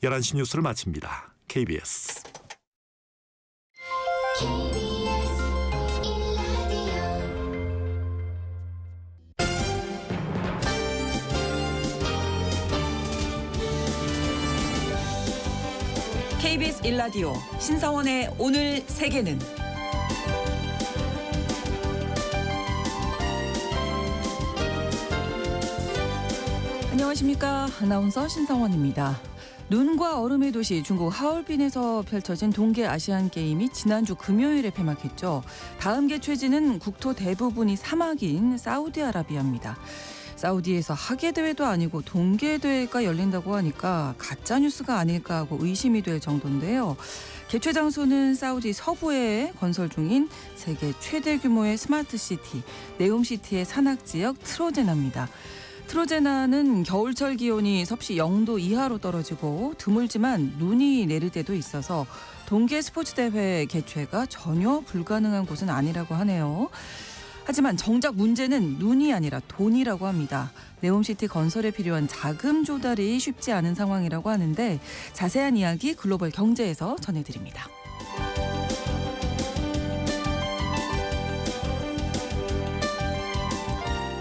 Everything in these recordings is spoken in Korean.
11시 뉴스를 마칩니다. KBS. KBS 1라디오 신성원의 오늘 세계는 안녕하십니까. 아나운서 신성원입니다. 눈과 얼음의 도시 중국 하얼빈에서 펼쳐진 동계 아시안 게임이 지난주 금요일에 폐막했죠. 다음 개최지는 국토 대부분이 사막인 사우디아라비아입니다. 사우디에서 하계대회도 아니고 동계대회가 열린다고 하니까 가짜뉴스가 아닐까 하고 의심이 될 정도인데요. 개최 장소는 사우디 서부에 건설 중인 세계 최대 규모의 스마트시티, 네옴시티의 산악지역 트로제나입니다. 트로제나는 겨울철 기온이 섭씨 0도 이하로 떨어지고 드물지만 눈이 내릴 때도 있어서 동계 스포츠 대회 개최가 전혀 불가능한 곳은 아니라고 하네요. 하지만 정작 문제는 눈이 아니라 돈이라고 합니다. 네옴시티 건설에 필요한 자금 조달이 쉽지 않은 상황이라고 하는데 자세한 이야기 글로벌 경제에서 전해드립니다.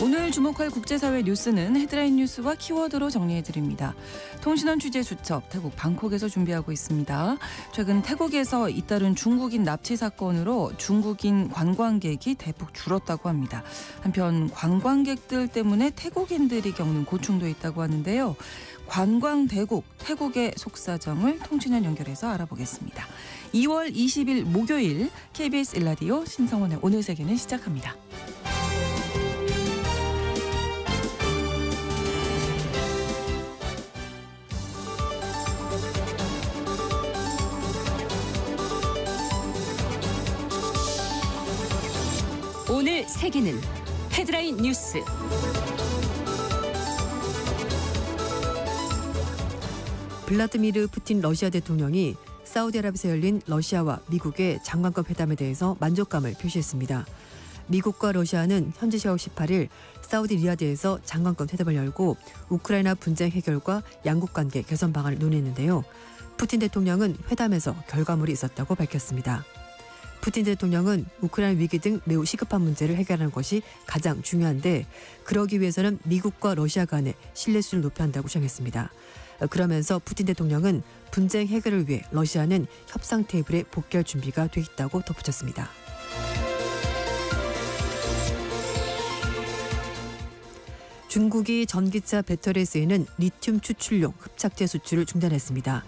오늘 주목할 국제사회 뉴스는 헤드라인 뉴스와 키워드로 정리해드립니다. 통신원 취재 수첩 태국 방콕에서 준비하고 있습니다. 최근 태국에서 잇따른 중국인 납치 사건으로 중국인 관광객이 대폭 줄었다고 합니다. 한편 관광객들 때문에 태국인들이 겪는 고충도 있다고 하는데요. 관광대국 태국의 속사정을 통신원 연결해서 알아보겠습니다. 2월 20일 목요일 KBS 1라디오 신성원의 오늘 세계는 시작합니다. 오늘 세계는 헤드라인 뉴스. 블라드미르 푸틴 러시아 대통령이 사우디아라비아에서 열린 러시아와 미국의 장관급 회담에 대해서 만족감을 표시했습니다. 미국과 러시아는 현지 시각 18일 사우디 리야드에서 장관급 회담을 열고 우크라이나 분쟁 해결과 양국 관계 개선 방안을 논의했는데요. 푸틴 대통령은 회담에서 결과물이 있었다고 밝혔습니다. 푸틴 대통령은 우크라이나 위기 등 매우 시급한 문제를 해결하는 것이 가장 중요한데 그러기 위해서는 미국과 러시아 간의 신뢰 수준을 높여야 한다고 주장했습니다. 그러면서 푸틴 대통령은 분쟁 해결을 위해 러시아는 협상 테이블에 복귀할 준비가 돼 있다고 덧붙였습니다. 중국이 전기차 배터리에 쓰이는 리튬 추출용 흡착제 수출을 중단했습니다.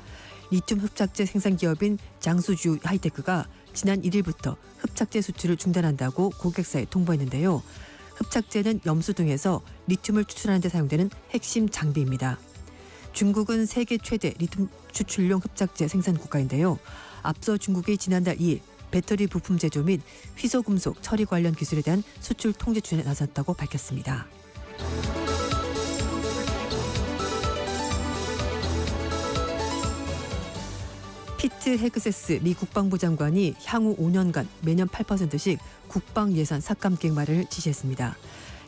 리튬 흡착제 생산 기업인 장수주 하이테크가 지난 1일부터 흡착제 수출을 중단한다고 고객사에 통보했는데요. 흡착제는 염수 등에서 리튬을 추출하는 데 사용되는 핵심 장비입니다. 중국은 세계 최대 리튬 추출용 흡착제 생산 국가인데요. 앞서 중국이 지난달 2일 배터리 부품 제조 및 희소금속 처리 관련 기술에 대한 수출 통제 추진에 나섰다고 밝혔습니다. 피트 헤그세스 미 국방부 장관이 향후 5년간 매년 8%씩 국방 예산 삭감 계획 마련을 지시했습니다.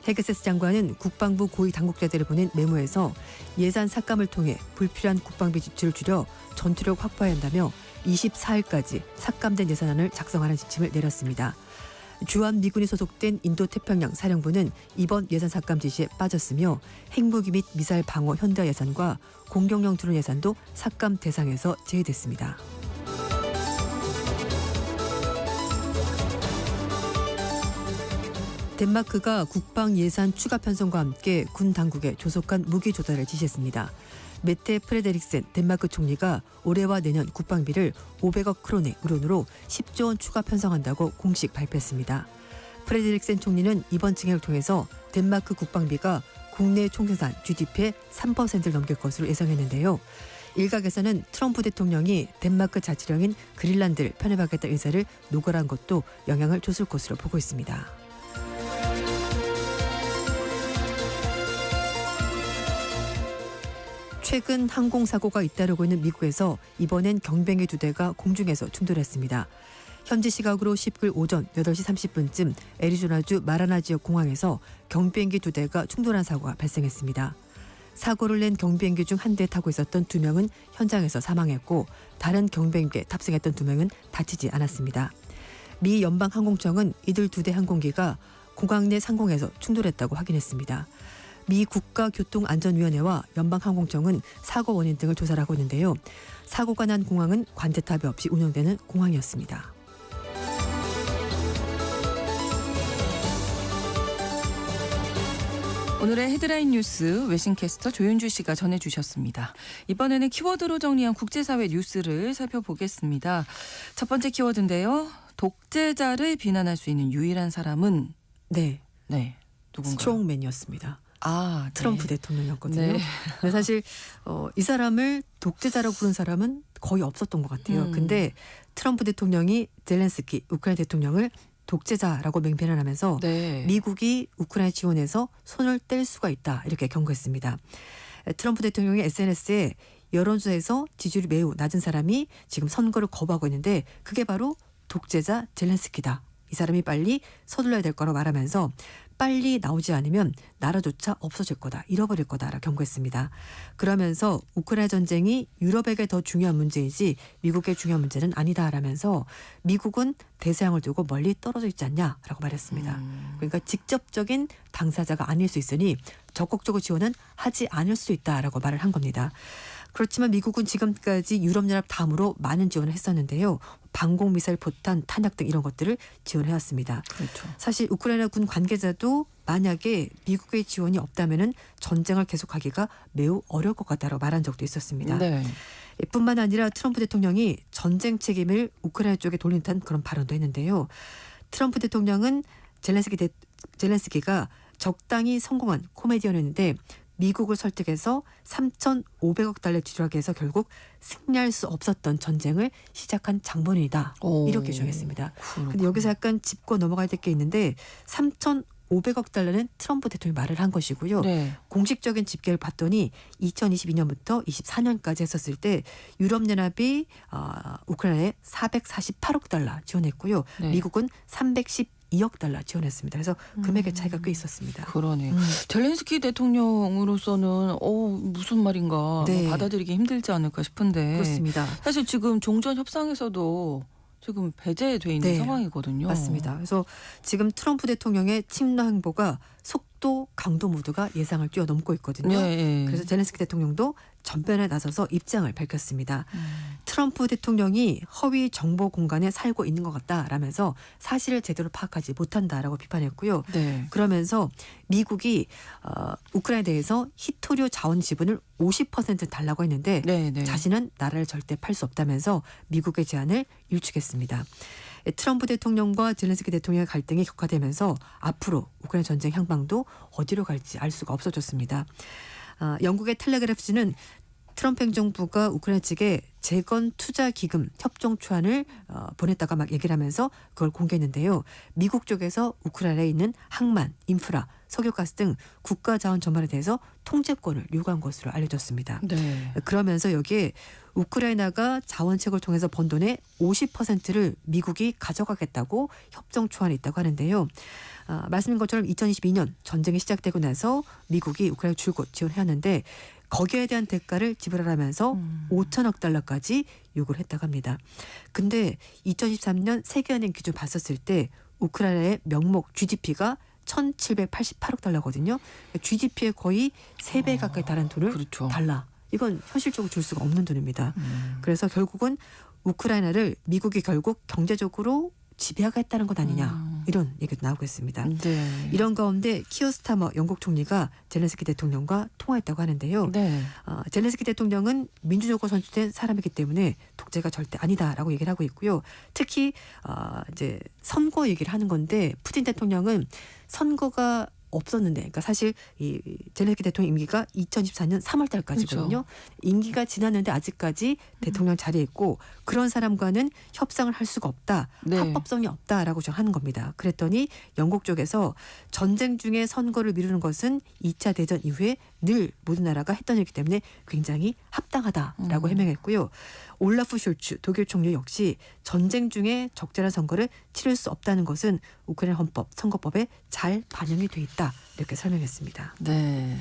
헤그세스 장관은 국방부 고위 당국자들을 보낸 메모에서 예산 삭감을 통해 불필요한 국방비 지출을 줄여 전투력 확보해야 한다며 24일까지 삭감된 예산안을 작성하는 지침을 내렸습니다. 주한미군이 소속된 인도태평양 사령부는 이번 예산 삭감 지시에 빠졌으며 핵무기 및 미사일 방어 현대화 예산과 공격용 드론 예산도 삭감 대상에서 제외됐습니다. 덴마크가 국방 예산 추가 편성과 함께 군 당국에 조속한 무기 조달을 지시했습니다. 메테 프레데릭센 덴마크 총리가 올해와 내년 국방비를 500억 크론의 우론으로 10조 원 추가 편성한다고 공식 발표했습니다. 프레데릭센 총리는 이번 증액을 통해서 덴마크 국방비가 국내 총생산 GDP의 3%를 넘길 것으로 예상했는데요. 일각에서는 트럼프 대통령이 덴마크 자치령인 그린란드를 편입하겠다는 의사를 노골한 것도 영향을 줬을 것으로 보고 있습니다. 최근 항공사고가 잇따르고 있는 미국에서 이번엔 경비행기 2대가 공중에서 충돌했습니다. 현지 시각으로 19일 오전 8시 30분쯤 애리조나주 마라나 지역 공항에서 경비행기 2대가 충돌한 사고가 발생했습니다. 사고를 낸 경비행기 중 한 대 타고 있었던 2명은 현장에서 사망했고 다른 경비행기에 탑승했던 2명은 다치지 않았습니다. 미 연방항공청은 이들 2대 항공기가 공항 내 상공에서 충돌했다고 확인했습니다. 미 국가교통안전위원회와 연방항공청은 사고 원인 등을 조사를 하고 있는데요. 사고가 난 공항은 관제탑이 없이 운영되는 공항이었습니다. 오늘의 헤드라인 뉴스 외신캐스터 조윤주 씨가 전해주셨습니다. 이번에는 키워드로 정리한 국제사회 뉴스를 살펴보겠습니다. 첫 번째 키워드인데요. 독재자를 비난할 수 있는 유일한 사람은 네, 누군가요? 스트롱맨이었습니다. 아, 트럼프 네. 대통령이었거든요. 네. 근데 사실 이 사람을 독재자라고 부른 사람은 거의 없었던 것 같아요. 근데 트럼프 대통령이 젤렌스키 우크라이나 대통령을 독재자라고 맹변을 하면서 네. 미국이 우크라이나 지원에서 손을 뗄 수가 있다 이렇게 경고했습니다. 트럼프 대통령이 SNS에 여론조사에서 지지율이 매우 낮은 사람이 지금 선거를 거부하고 있는데 그게 바로 독재자 젤렌스키다. 이 사람이 빨리 서둘러야 될 거라고 말하면서 빨리 나오지 않으면 나라조차 없어질 거다. 잃어버릴 거다라고 경고했습니다. 그러면서 우크라이나 전쟁이 유럽에게 더 중요한 문제이지 미국의 중요한 문제는 아니다라면서 미국은 대서양을 두고 멀리 떨어져 있지 않냐라고 말했습니다. 그러니까 직접적인 당사자가 아닐 수 있으니 적극적으로 지원은 하지 않을 수 있다라고 말을 한 겁니다. 그렇지만 미국은 지금까지 유럽연합 다음으로 많은 지원을 했었는데요. 방공미사일, 포탄, 탄약 등 이런 것들을 지원해왔습니다. 그렇죠. 사실 우크라이나 군 관계자도 만약에 미국의 지원이 없다면 전쟁을 계속하기가 매우 어려울 것 같다고 말한 적도 있었습니다. 네. 뿐만 아니라 트럼프 대통령이 전쟁 책임을 우크라이나 쪽에 돌린 듯한 그런 발언도 했는데요. 트럼프 대통령은 젤렌스키가 적당히 성공한 코미디언이었는데 미국을 설득해서 3,500억 달러 지출하게 해서 결국 승리할 수 없었던 전쟁을 시작한 장본인이다. 이렇게 주장했습니다. 근데 여기서 약간 짚고 넘어갈 게 있는데 3,500억 달러는 트럼프 대통령이 말을 한 것이고요. 네. 공식적인 집계를 봤더니 2022년부터 24년까지 했었을 때 유럽연합이 우크라이나에 448억 달러 지원했고요. 네. 미국은 312억 달러 지원했습니다. 그래서 금액의 차이가 꽤 있었습니다. 그러네요. 젤렌스키 대통령으로서는 무슨 말인가 네. 받아들이기 힘들지 않을까 싶은데 그렇습니다. 사실 지금 종전 협상에서도 지금 배제돼 있는 네. 상황이거든요. 맞습니다. 그래서 지금 트럼프 대통령의 침략 행보가 속도, 강도 모두가 예상을 뛰어넘고 있거든요. 네. 그래서 젤렌스키 대통령도 전면에 나서서 입장을 밝혔습니다. 트럼프 대통령이 허위 정보 공간에 살고 있는 것 같다라면서 사실을 제대로 파악하지 못한다라고 비판했고요. 네. 그러면서 미국이 우크라이나에 대해서 히토류 자원 지분을 50% 달라고 했는데 네. 자신은 나라를 절대 팔 수 없다면서 미국의 제안을 일축했습니다. 트럼프 대통령과 젤렌스키 대통령의 갈등이 격화되면서 앞으로 우크라이나 전쟁 향방도 어디로 갈지 알 수가 없어졌습니다. 영국의 텔레그래프지는 트럼프 행정부가 우크라이나 측에 재건 투자 기금 협정 초안을 보냈다가 막 얘기를 하면서 그걸 공개했는데요. 미국 쪽에서 우크라이나에 있는 항만, 인프라, 석유가스 등 국가 자원 전반에 대해서 통제권을 요구한 것으로 알려졌습니다. 네. 그러면서 여기에 우크라이나가 자원책을 통해서 번 돈의 50%를 미국이 가져가겠다고 협정 초안이 있다고 하는데요. 말씀인 것처럼 2022년 전쟁이 시작되고 나서 미국이 우크라이나 줄곧 지원해왔는데 거기에 대한 대가를 지불하라면서 5천억 달러까지 요구를 했다고 합니다. 근데 2023년 세계은행 기준 봤었을 때 우크라이나의 명목 GDP가 1,788억 달러거든요. GDP에 거의 3배 가까이 달하는 돈을 그렇죠. 달라. 이건 현실적으로 줄 수가 없는 돈입니다. 그래서 결국은 우크라이나를 미국이 결국 경제적으로 지배하겠다는 것 아니냐. 이런 얘기도 나오고 있습니다. 네. 이런 가운데 키어 스타머 영국 총리가 젤렌스키 대통령과 통화했다고 하는데요. 네. 젤렌스키 대통령은 민주적으로 선출된 사람이기 때문에 독재가 절대 아니다라고 얘기를 하고 있고요. 특히 이제 선거 얘기를 하는 건데 푸틴 대통령은 선거가 없었는데, 그러니까 사실 이 젤렌스키 대통령 임기가 2014년 3월 달까지거든요. 그렇죠. 임기가 지났는데 아직까지 대통령 자리에 있고 그런 사람과는 협상을 할 수가 없다. 네. 합법성이 없다라고 주장하는 겁니다. 그랬더니 영국 쪽에서 전쟁 중에 선거를 미루는 것은 2차 대전 이후에 늘 모든 나라가 했던 일이기 때문에 굉장히 합당하다라고 해명했고요. 올라프 숄츠 독일 총리 역시 전쟁 중에 적절한 선거를 치를 수 없다는 것은 우크라이나 헌법, 선거법에 잘 반영이 돼 있다. 이렇게 설명했습니다. 네.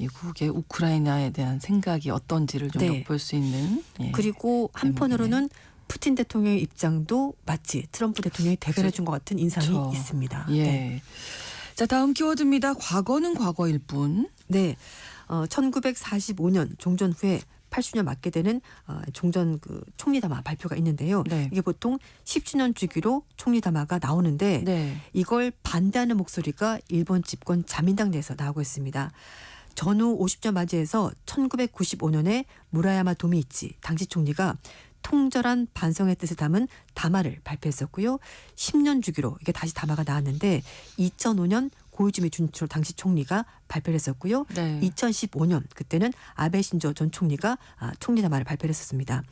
미국의 우크라이나에 대한 생각이 어떤지를 좀 네. 엿볼 수 있는. 예. 그리고 한편으로는 푸틴 대통령의 입장도 마치 트럼프 대통령이 대변해 준 것 같은 인상이 그렇죠. 있습니다. 예. 네. 자, 다음 키워드입니다. 과거는 과거일 뿐. 네. 1945년 종전 후에 80년 맞게 되는 종전 그 총리담화 발표가 있는데요. 네. 이게 보통 10주년 주기로 총리담화가 나오는데 네. 이걸 반대하는 목소리가 일본 집권 자민당 내에서 나오고 있습니다. 전후 50년 맞이해서 1995년에 무라야마 도미이치 당시 총리가 통절한 반성의 뜻을 담은 담화를 발표했었고요. 10년 주기로 이게 다시 담화가 나왔는데 2005년 고이즈미 준치로 당시 총리가 발표를 했었고요. 네. 2015년 그때는 아베 신조 전 총리가 총리 담화를 발표를 했었습니다.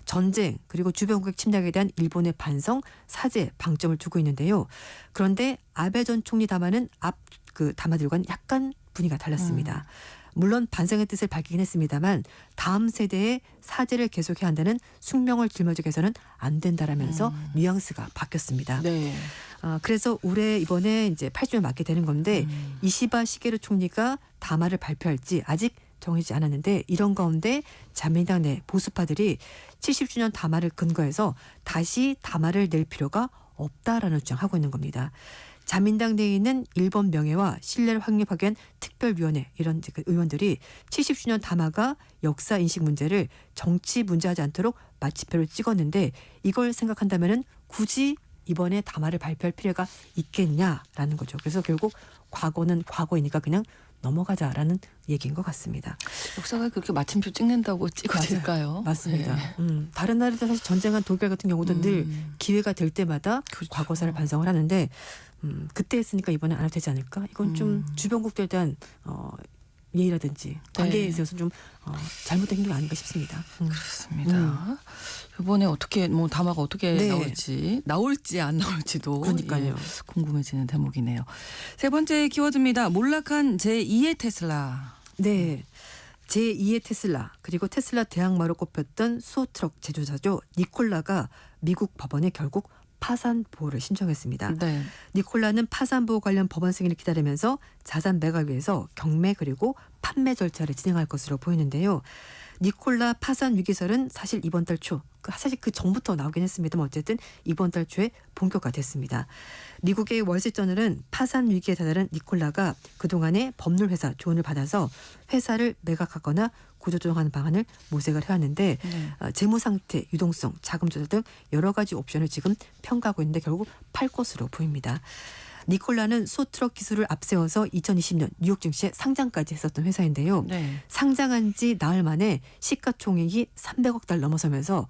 전쟁 그리고 주변 국익 침략에 대한 일본의 반성, 사죄 방점을 두고 있는데요. 그런데 아베 전 총리 담화는 앞 그 담화들과는 약간 분위기가 달랐습니다. 물론 반성의 뜻을 밝히긴 했습니다만 다음 세대에 사죄를 계속해야 한다는 숙명을 짊어지게 해서는 안 된다라면서 뉘앙스가 바뀌었습니다. 네. 그래서 올해 이번에 이제 80년 맞게 되는 건데 이시바 시게루 총리가 담화를 발표할지 아직 정해지지 않았는데 이런 가운데 자민당 내 보수파들이 70주년 담화를 근거해서 다시 담화를 낼 필요가 없다라는 주장하고 있는 겁니다. 자민당 내에 있는 일본 명예와 신뢰를 확립하기 위한 특별위원회 이런 그 의원들이 70주년 담화가 역사 인식 문제를 정치 문제하지 않도록 마침표를 찍었는데 이걸 생각한다면은 굳이 이번에 담화를 발표할 필요가 있겠냐라는 거죠. 그래서 결국 과거는 과거이니까 그냥 넘어가자라는 얘기인 것 같습니다. 역사가 그렇게 마침표 찍는다고 찍어질까요? 맞습니다. 네. 다른 나라도 사실 전쟁한 독일 같은 경우도 늘 기회가 될 때마다 그렇죠. 과거사를 반성을 하는데 그때 했으니까 이번에 안 해도 되지 않을까? 이건 좀 주변국들에 대한 예의라든지 관계에 있어서 좀 잘못된 행동이 아닌가 싶습니다. 그렇습니다. 이번에 어떻게 뭐 담화가 어떻게 네. 나올지 안 나올지도 그러니까요. 예, 궁금해지는 대목이네요. 세 번째 키워드입니다. 몰락한 제2의 테슬라. 네. 제2의 테슬라 그리고 테슬라 대항마로 꼽혔던 수소트럭 제조사죠. 니콜라가 미국 법원에 결국 파산 보호를 신청했습니다. 네. 니콜라는 파산 보호 관련 법원 승인을 기다리면서 자산 매각 위해서 경매 그리고 판매 절차를 진행할 것으로 보이는데요. 니콜라 파산 위기설은 사실 이번 달 초, 사실 그 전부터 나오긴 했습니다만 어쨌든 이번 달 초에 본격화됐습니다. 미국의 월스트리트저널은 파산 위기에 다다른 니콜라가 그동안의 법률회사 조언을 받아서 회사를 매각하거나 구조조정하는 방안을 모색을 해왔는데 네. 재무 상태, 유동성, 자금 조달 등 여러 가지 옵션을 지금 평가하고 있는데 결국 팔 것으로 보입니다. 니콜라는 수소트럭 기술을 앞세워서 2020년 뉴욕 증시에 상장까지 했었던 회사인데요. 네. 상장한 지 나흘 만에 시가총액이 300억 달러 넘어서면서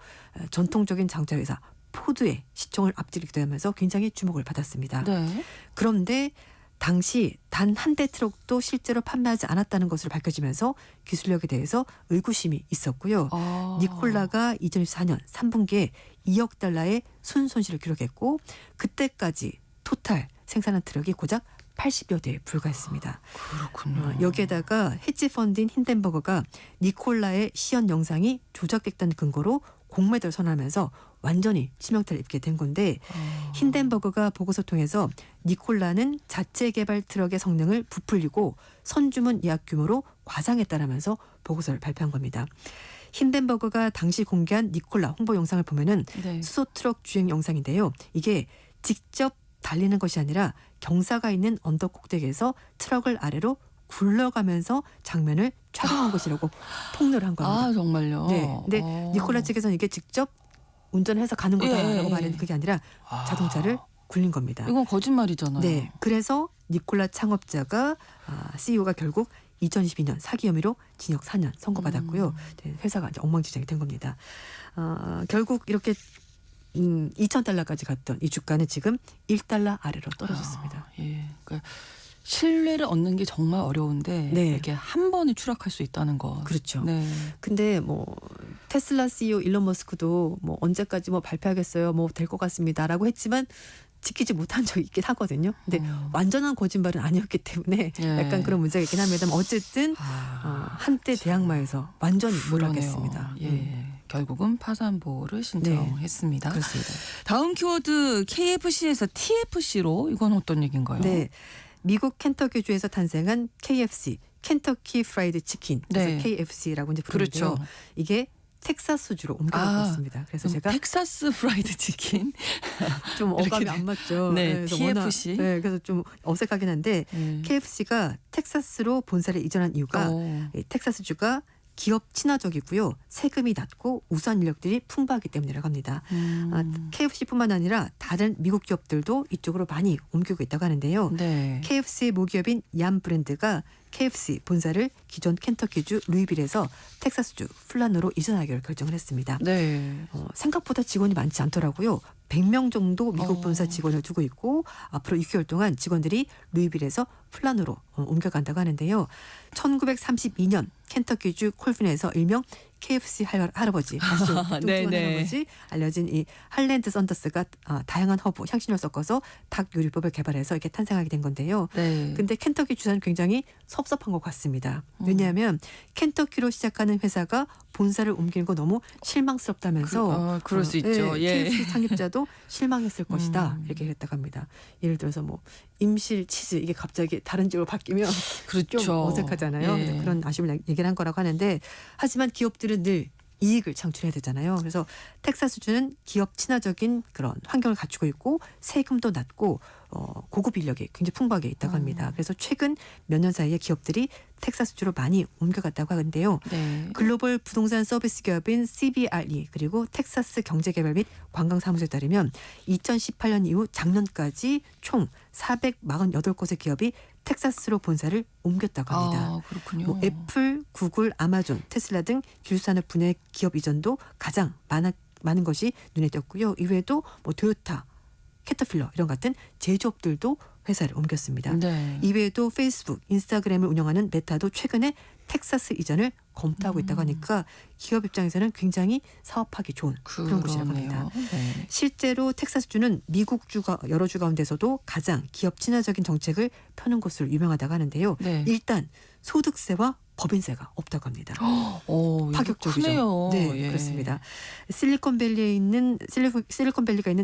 전통적인 장차 회사 포드의 시총을 앞지르기도 하면서 굉장히 주목을 받았습니다. 네. 그런데 당시 단 한 대 트럭도 실제로 판매하지 않았다는 것으로 밝혀지면서 기술력에 대해서 의구심이 있었고요. 니콜라가 2024년 3분기에 2억 달러의 순손실을 기록했고 그때까지 토탈 생산한 트럭이 고작 80여 대에 불과했습니다. 그렇군요. 여기에다가 헤지 펀드인 힌덴버거가 니콜라의 시연 영상이 조작됐다는 근거로 공매도를 선언하면서 완전히 치명타를 입게 된 건데 힌덴버거가 보고서 통해서 니콜라는 자체 개발 트럭의 성능을 부풀리고 선주문 예약 규모로 과장했다라면서 보고서를 발표한 겁니다. 힌덴버거가 당시 공개한 니콜라 홍보 영상을 보면은 네. 수소 트럭 주행 영상인데요. 이게 직접 달리는 것이 아니라 경사가 있는 언덕 꼭대기에서 트럭을 아래로 굴러가면서 장면을 촬영한 것이라고 폭로를 한 겁니다. 아 정말요? 네. 근데 니콜라 측에서는 이게 직접 운전해서 가는 거다라고 말했는데 그게 아니라 자동차를 굴린 겁니다. 이건 거짓말이잖아요. 네. 그래서 니콜라 창업자가 CEO가 결국 2012년 사기 혐의로 징역 4년 선고받았고요. 회사가 이제 엉망진창이 된 겁니다. 결국 이렇게 2,000달러까지 갔던 이 주가는 지금 1달러 아래로 떨어졌습니다. 예. 그러니까 신뢰를 얻는 게 정말 어려운데 네. 이렇게 한 번에 추락할 수 있다는 거. 그렇죠. 네. 근데 뭐 테슬라 CEO 일론 머스크도 뭐 언제까지 뭐 발표하겠어요. 뭐 될 것 같습니다라고 했지만 지키지 못한 적이 있긴 하거든요. 근데 완전한 거짓말은 아니었기 때문에 예. 약간 그런 문제가 있긴 합니다만 어쨌든 한때 대항마에서 완전히 몰락했습니다. 예. 결국은 파산 보호를 신청했습니다. 그렇습니다. 다음 키워드 KFC에서 TFC로 이건 어떤 얘기인가요? 네. 미국 켄터키주에서 탄생한 KFC, 켄터키 프라이드 치킨, 네. 그래서 KFC라고 이제 부르는데요. 그렇죠. 이게 텍사스주로 옮겨가고 있습니다. 그래서 제가 텍사스 프라이드 치킨. 좀 어감이 이렇게 안 맞죠. 네, 그래서 TFC. 그래서 좀 어색하긴 한데 KFC가 텍사스로 본사를 이전한 이유가 이 텍사스주가 기업 친화적이고요. 세금이 낮고 우수한 인력들이 풍부하기 때문이라고 합니다. KFC뿐만 아니라 다른 미국 기업들도 이쪽으로 많이 옮기고 있다고 하는데요. 네. KFC의 모기업인 얌 브랜드가 KFC 본사를 기존 켄터키주 루이빌에서 텍사스주 플라노로 이전하기로 결정을 했습니다. 네. 생각보다 직원이 많지 않더라고요. 100명 정도 미국 본사 직원을 두고 있고 앞으로 6개월 동안 직원들이 루이빌에서 플라노로 옮겨간다고 하는데요. 1932년 켄터키주 콜빈에서 일명 KFC 할아버지, 뚱뚱한 네네. 할아버지 알려진 이 할랜드 썬더스가 다양한 허브, 향신료를 섞어서 닭 요리법을 개발해서 이렇게 탄생하게 된 건데요. 네. 근데 켄터키 주사는 굉장히 섭섭한 것 같습니다. 왜냐하면 켄터키로 시작하는 회사가 본사를 옮기는 거 너무 실망스럽다면서 그럴 수 있죠. 네, 예. KFC 창립자도 실망했을 것이다 이렇게 했다고 합니다. 예를 들어서 뭐 임실 치즈 이게 갑자기 다른 집으로 바뀌면 그렇죠. 좀 어색하잖아요. 예. 그래서 그런 아쉬움을 얘기를 한 거라고 하는데 하지만 기업들은 늘 이익을 창출해야 되잖아요. 그래서 텍사스주는 기업 친화적인 그런 환경을 갖추고 있고 세금도 낮고 고급 인력이 굉장히 풍부하게 있다고 합니다. 그래서 최근 몇 년 사이에 기업들이 텍사스주로 많이 옮겨갔다고 하는데요. 네. 글로벌 부동산 서비스 기업인 CBRE 그리고 텍사스 경제개발 및 관광사무소에 따르면 2018년 이후 작년까지 총 448곳의 기업이 텍사스로 본사를 옮겼다고 합니다. 아, 그렇군요. 뭐 애플, 구글, 아마존, 테슬라 등 기술산업 분야의 기업 이전도 가장 많은 것이 눈에 띄었고요. 이외에도 뭐 토요타, 캐터필러 이런 같은 제조업들도 회사를 옮겼습니다. 네. 이외에도 페이스북, 인스타그램을 운영하는 메타도 최근에 텍사스 이전을 검토하고 있다고 하니까 기업 입장에서는 굉장히 사업하기 좋은 그런 곳이라고 합니다. 네. 실제로 텍사스주는 미국 여러 주 가운데서도 가장 기업 친화적인 정책을 펴는 곳으로 유명하다고 하는데요. 네. 일단 소득세와 법인세가 없다고 합니다. 이거 파격적이죠. 크네요. 네, 예. 그렇습니다. 실리콘밸리가 있는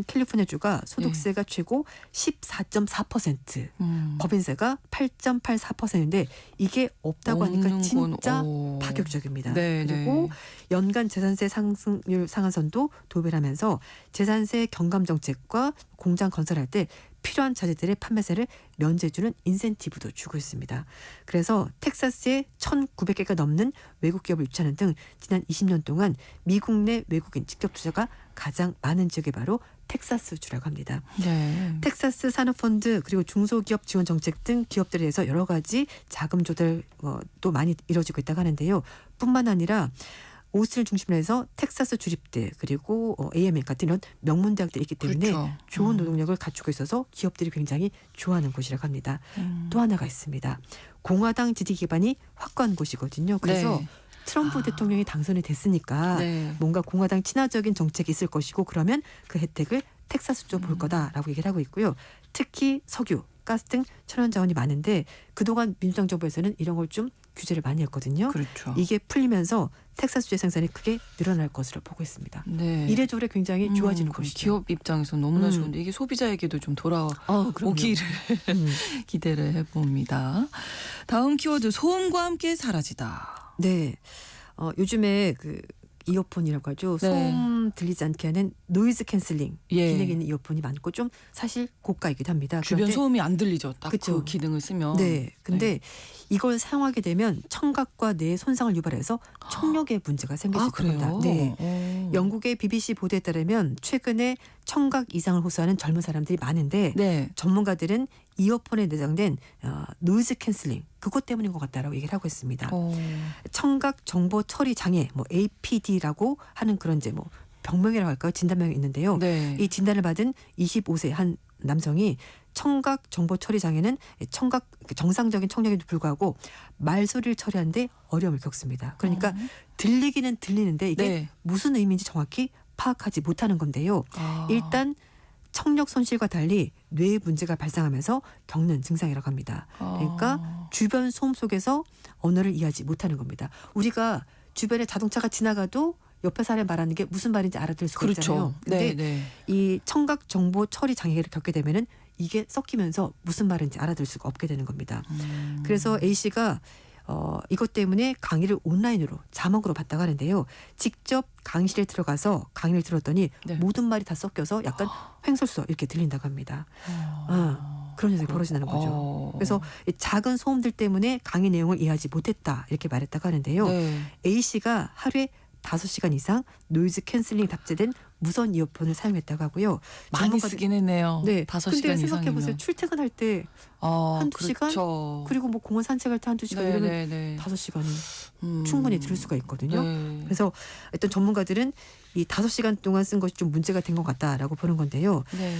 캘리포니아주가 소득세가 최고 14.4%, 법인세가 8.84%인데 이게 없다고 하니까 없는 진짜 건, 파격적입니다. 네, 그리고 네. 연간 재산세 상승률 상한선도 도배를 하면서 재산세 경감 정책과 공장 건설할 때 필요한 자재들의 판매세를 면제해주는 인센티브도 주고 있습니다. 그래서 텍사스에 1,900개가 넘는 외국 기업을 유치하는 등 지난 20년 동안 미국 내 외국인 직접 투자가 가장 많은 지역이 바로 텍사스주라고 합니다. 네. 텍사스 산업펀드 그리고 중소기업 지원 정책 등 기업들에 대해서 여러 가지 자금 조달도 많이 이루어지고 있다고 하는데요. 뿐만 아니라 오스틴을 중심으로 해서 텍사스 주립대 그리고 AML 같은 이런 명문 대학들이 있기 때문에 그렇죠. 좋은 노동력을 갖추고 있어서 기업들이 굉장히 좋아하는 곳이라고 합니다. 또 하나가 있습니다. 공화당 지지 기반이 확고한 곳이거든요. 그래서 네. 트럼프 대통령이 당선이 됐으니까 네. 뭔가 공화당 친화적인 정책이 있을 것이고 그러면 그 혜택을 텍사스 쪽 볼 거다라고 얘기를 하고 있고요. 특히 석유, 가스 등 천연 자원이 많은데 그동안 민주당 정부에서는 이런 걸 좀 규제를 많이 했거든요. 그렇죠. 이게 풀리면서 텍사스주의 생산이 크게 늘어날 것으로 보고 있습니다. 네. 이래저래 굉장히 좋아지는 그럼 것이죠. 기업 입장에서 너무나 좋은데 이게 소비자에게도 좀 그럼요. 돌아오기를 기대를 해봅니다. 다음 키워드 소음과 함께 사라지다. 네. 요즘에 그 이어폰이라고 하죠. 네. 소음 들리지 않게 하는 노이즈 캔슬링 예. 기능이 있는 이어폰이 많고 좀 사실 고가이기도 합니다. 주변 그런데 소음이 안 들리죠. 딱 그 그쵸. 기능을 쓰면. 네. 근데 이걸 사용하게 되면 청각과 뇌에 손상을 유발해서 청력에 문제가 생길 수 있다고 합니다. 네. 오. 영국의 BBC 보도에 따르면 최근에 청각 이상을 호소하는 젊은 사람들이 많은데 네. 전문가들은 이어폰에 내장된 노이즈 캔슬링 그것 때문인 것 같다라고 얘기를 하고 있습니다. 청각 정보 처리 장애 뭐 APD라고 하는 그런 이제 뭐 병명이라고 할까요? 진단명이 있는데요. 네. 이 진단을 받은 25세 한 남성이 청각 정보 처리 장애는 청각 정상적인 청력에도 불구하고 말소리를 처리하는데 어려움을 겪습니다. 그러니까 들리기는 들리는데 이게 네. 무슨 의미인지 정확히 파악하지 못하는 건데요. 일단 청력 손실과 달리 뇌에 문제가 발생하면서 겪는 증상이라고 합니다. 그러니까 주변 소음 속에서 언어를 이해하지 못하는 겁니다. 우리가 주변에 자동차가 지나가도 옆에 사람이 말하는 게 무슨 말인지 알아들을 수가 그렇죠. 있잖아요. 근데 네. 이 청각 정보 처리 장애를 겪게 되면은 이게 섞이면서 무슨 말인지 알아들을 수가 없게 되는 겁니다. 그래서 A 씨가 이것 때문에 강의를 온라인으로 자막으로 봤다고 하는데요. 직접 강의실에 들어가서 강의를 들었더니 네. 모든 말이 다 섞여서 약간 횡설수설 이렇게 들린다고 합니다. 그런 현상이 벌어진다는 거죠. 그래서 이 작은 소음들 때문에 강의 내용을 이해하지 못했다 이렇게 말했다고 하는데요. 네. A씨가 하루에 5시간 이상 노이즈 캔슬링 탑재된 무선 이어폰을 사용했다고 하고요. 많이 전문가들- 쓰긴 했네요. 네. 5시간 근데 생각해 보세요. 이상이면. 출퇴근할 때 한두 시간? 그렇죠. 그리고 뭐 공원 산책할 때 한두 시간 이러면 네네네. 5시간이 충분히 들을 수가 있거든요. 네. 그래서 어떤 전문가들은 이 5시간 동안 쓴 것이 좀 문제가 된 것 같다라고 보는 건데요. 네.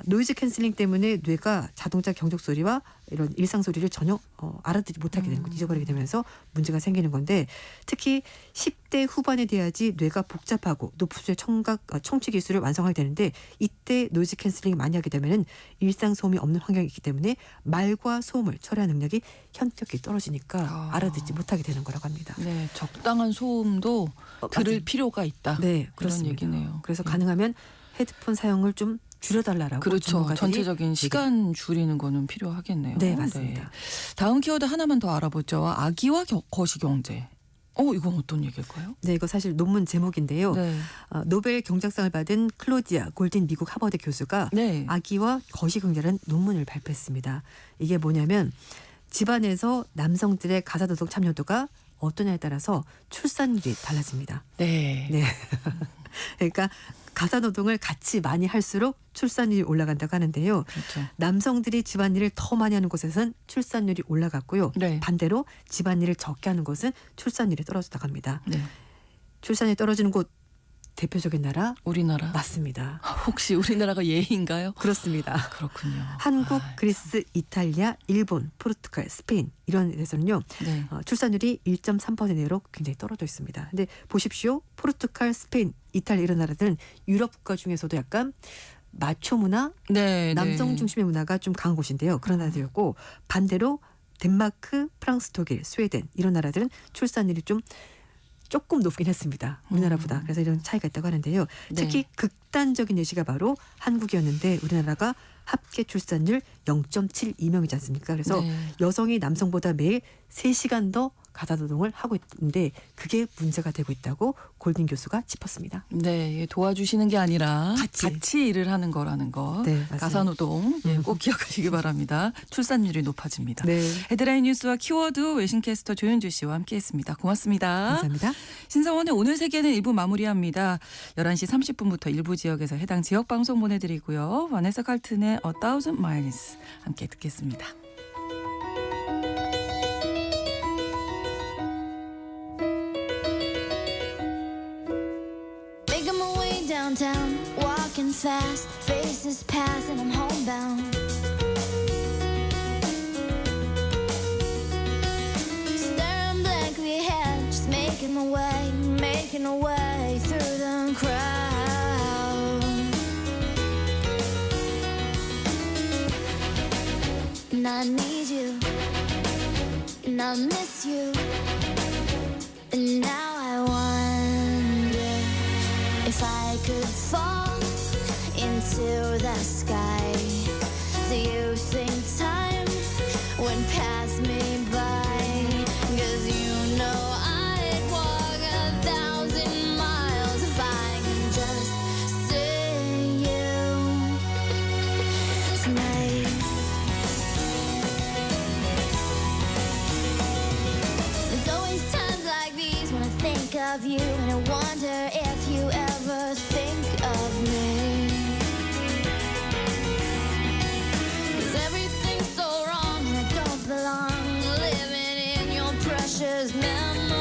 노이즈 캔슬링 때문에 뇌가 자동차 경적 소리와 이런 일상 소리를 전혀 알아듣지 못하게 되는 거죠. 잊어버리게 되면서 문제가 생기는 건데 특히 10대 후반에 돼야지 뇌가 복잡하고 높은 수의 청취 기술을 완성하게 되는데 이때 노이즈 캔슬링이 많이 하게 되면은 일상 소음이 없는 환경이 있기 때문에 말과 소음을 처리하는 능력이 현격히 떨어지니까 알아듣지 못하게 되는 거라고 합니다. 네, 적당한 소음도 들을 맞아요. 필요가 있다. 네, 그런 그렇습니다. 얘기네요. 그래서 예. 가능하면 헤드폰 사용을 좀 줄여달라고 그렇죠. 전문가들이 전체적인 시간 줄이는 거는 필요하겠네요. 네, 맞습니다. 다음 키워드 하나만 더 알아보죠. 아기와 거시경제. 이건 어떤 얘기일까요? 네, 이거 사실 논문 제목인데요. 네. 노벨 경제학상을 받은 클로디아 골딘 미국 하버드 교수가 네. 아기와 거시경제라는 논문을 발표했습니다. 이게 뭐냐면 집안에서 남성들의 가사노동 참여도가 어떠냐에 따라서 출산율이 달라집니다. 네. 네. 그러니까 가사노동을 같이 많이 할수록 출산율이 올라간다고 하는데요. 그렇죠. 남성들이 집안일을 더 많이 하는 곳에서는 출산율이 올라갔고요. 네. 반대로 집안일을 적게 하는 곳은 출산율이 떨어졌다고 합니다. 네. 출산이 떨어지는 곳 대표적인 나라 우리나라. 맞습니다. 혹시 우리나라가 예인가요? 그렇습니다. 그렇군요. 한국, 그리스, 이탈리아, 일본, 포르투갈, 스페인 이런 데서는요. 네. 출산율이 1.3% 내로 굉장히 떨어져 있습니다. 근데 보십시오. 포르투갈, 스페인, 이탈리아 이런 나라들은 유럽 국가 중에서도 약간 마초 문화, 네. 남성 중심의 문화가 좀 강한 곳인데요. 그런 나라들이었고 반대로 덴마크, 프랑스, 독일, 스웨덴 이런 나라들은 출산율이 좀 조금 높긴 했습니다. 우리나라보다. 그래서 이런 차이가 있다고 하는데요. 특히 네. 극단적인 예시가 바로 한국이었는데 우리나라가 합계 출산율 0.72명이지 않습니까? 그래서 네. 여성이 남성보다 매일 3시간 더 가사노동을 하고 있는데 그게 문제가 되고 있다고 골든 교수가 짚었습니다. 네, 이게 도와주시는 게 아니라 같이. 일을 하는 거라는 거. 네, 맞아요. 가사노동 꼭 기억하시기 바랍니다. 출산율이 높아집니다. 네, 헤드라인 뉴스와 키워드 외신캐스터 조윤주 씨와 함께했습니다. 고맙습니다. 감사합니다. 신성원의 오늘 세계는 1부 마무리합니다. 11시 30분부터 일부 지역에서 해당 지역 방송 보내드리고요. 바네사 칼튼의 A Thousand Miles 함께 듣겠습니다. Making my way downtown, walking fast, faces pass and I'm homebound. Staring blankly ahead, just making my way through the crowd. And I need you, and I miss you, and now I wonder if I could fall into the sky. Do you think time would pass me by? 'Cause you know I'd walk 1,000 miles if I could just see you tonight. There's always times like these when I think of you, and I wonder if you ever think of me. 'Cause everything's so wrong and I don't belong, living in your precious memory.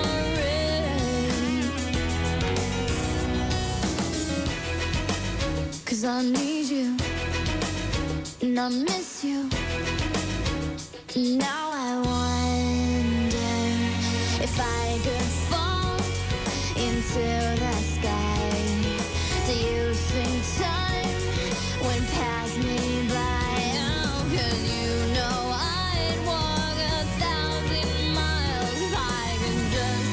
'Cause I need you and I miss you. Now I wonder if I could fall into the sky. Do you think time would pass me by? Oh, 'cause you know I'd walk 1,000 miles if I could just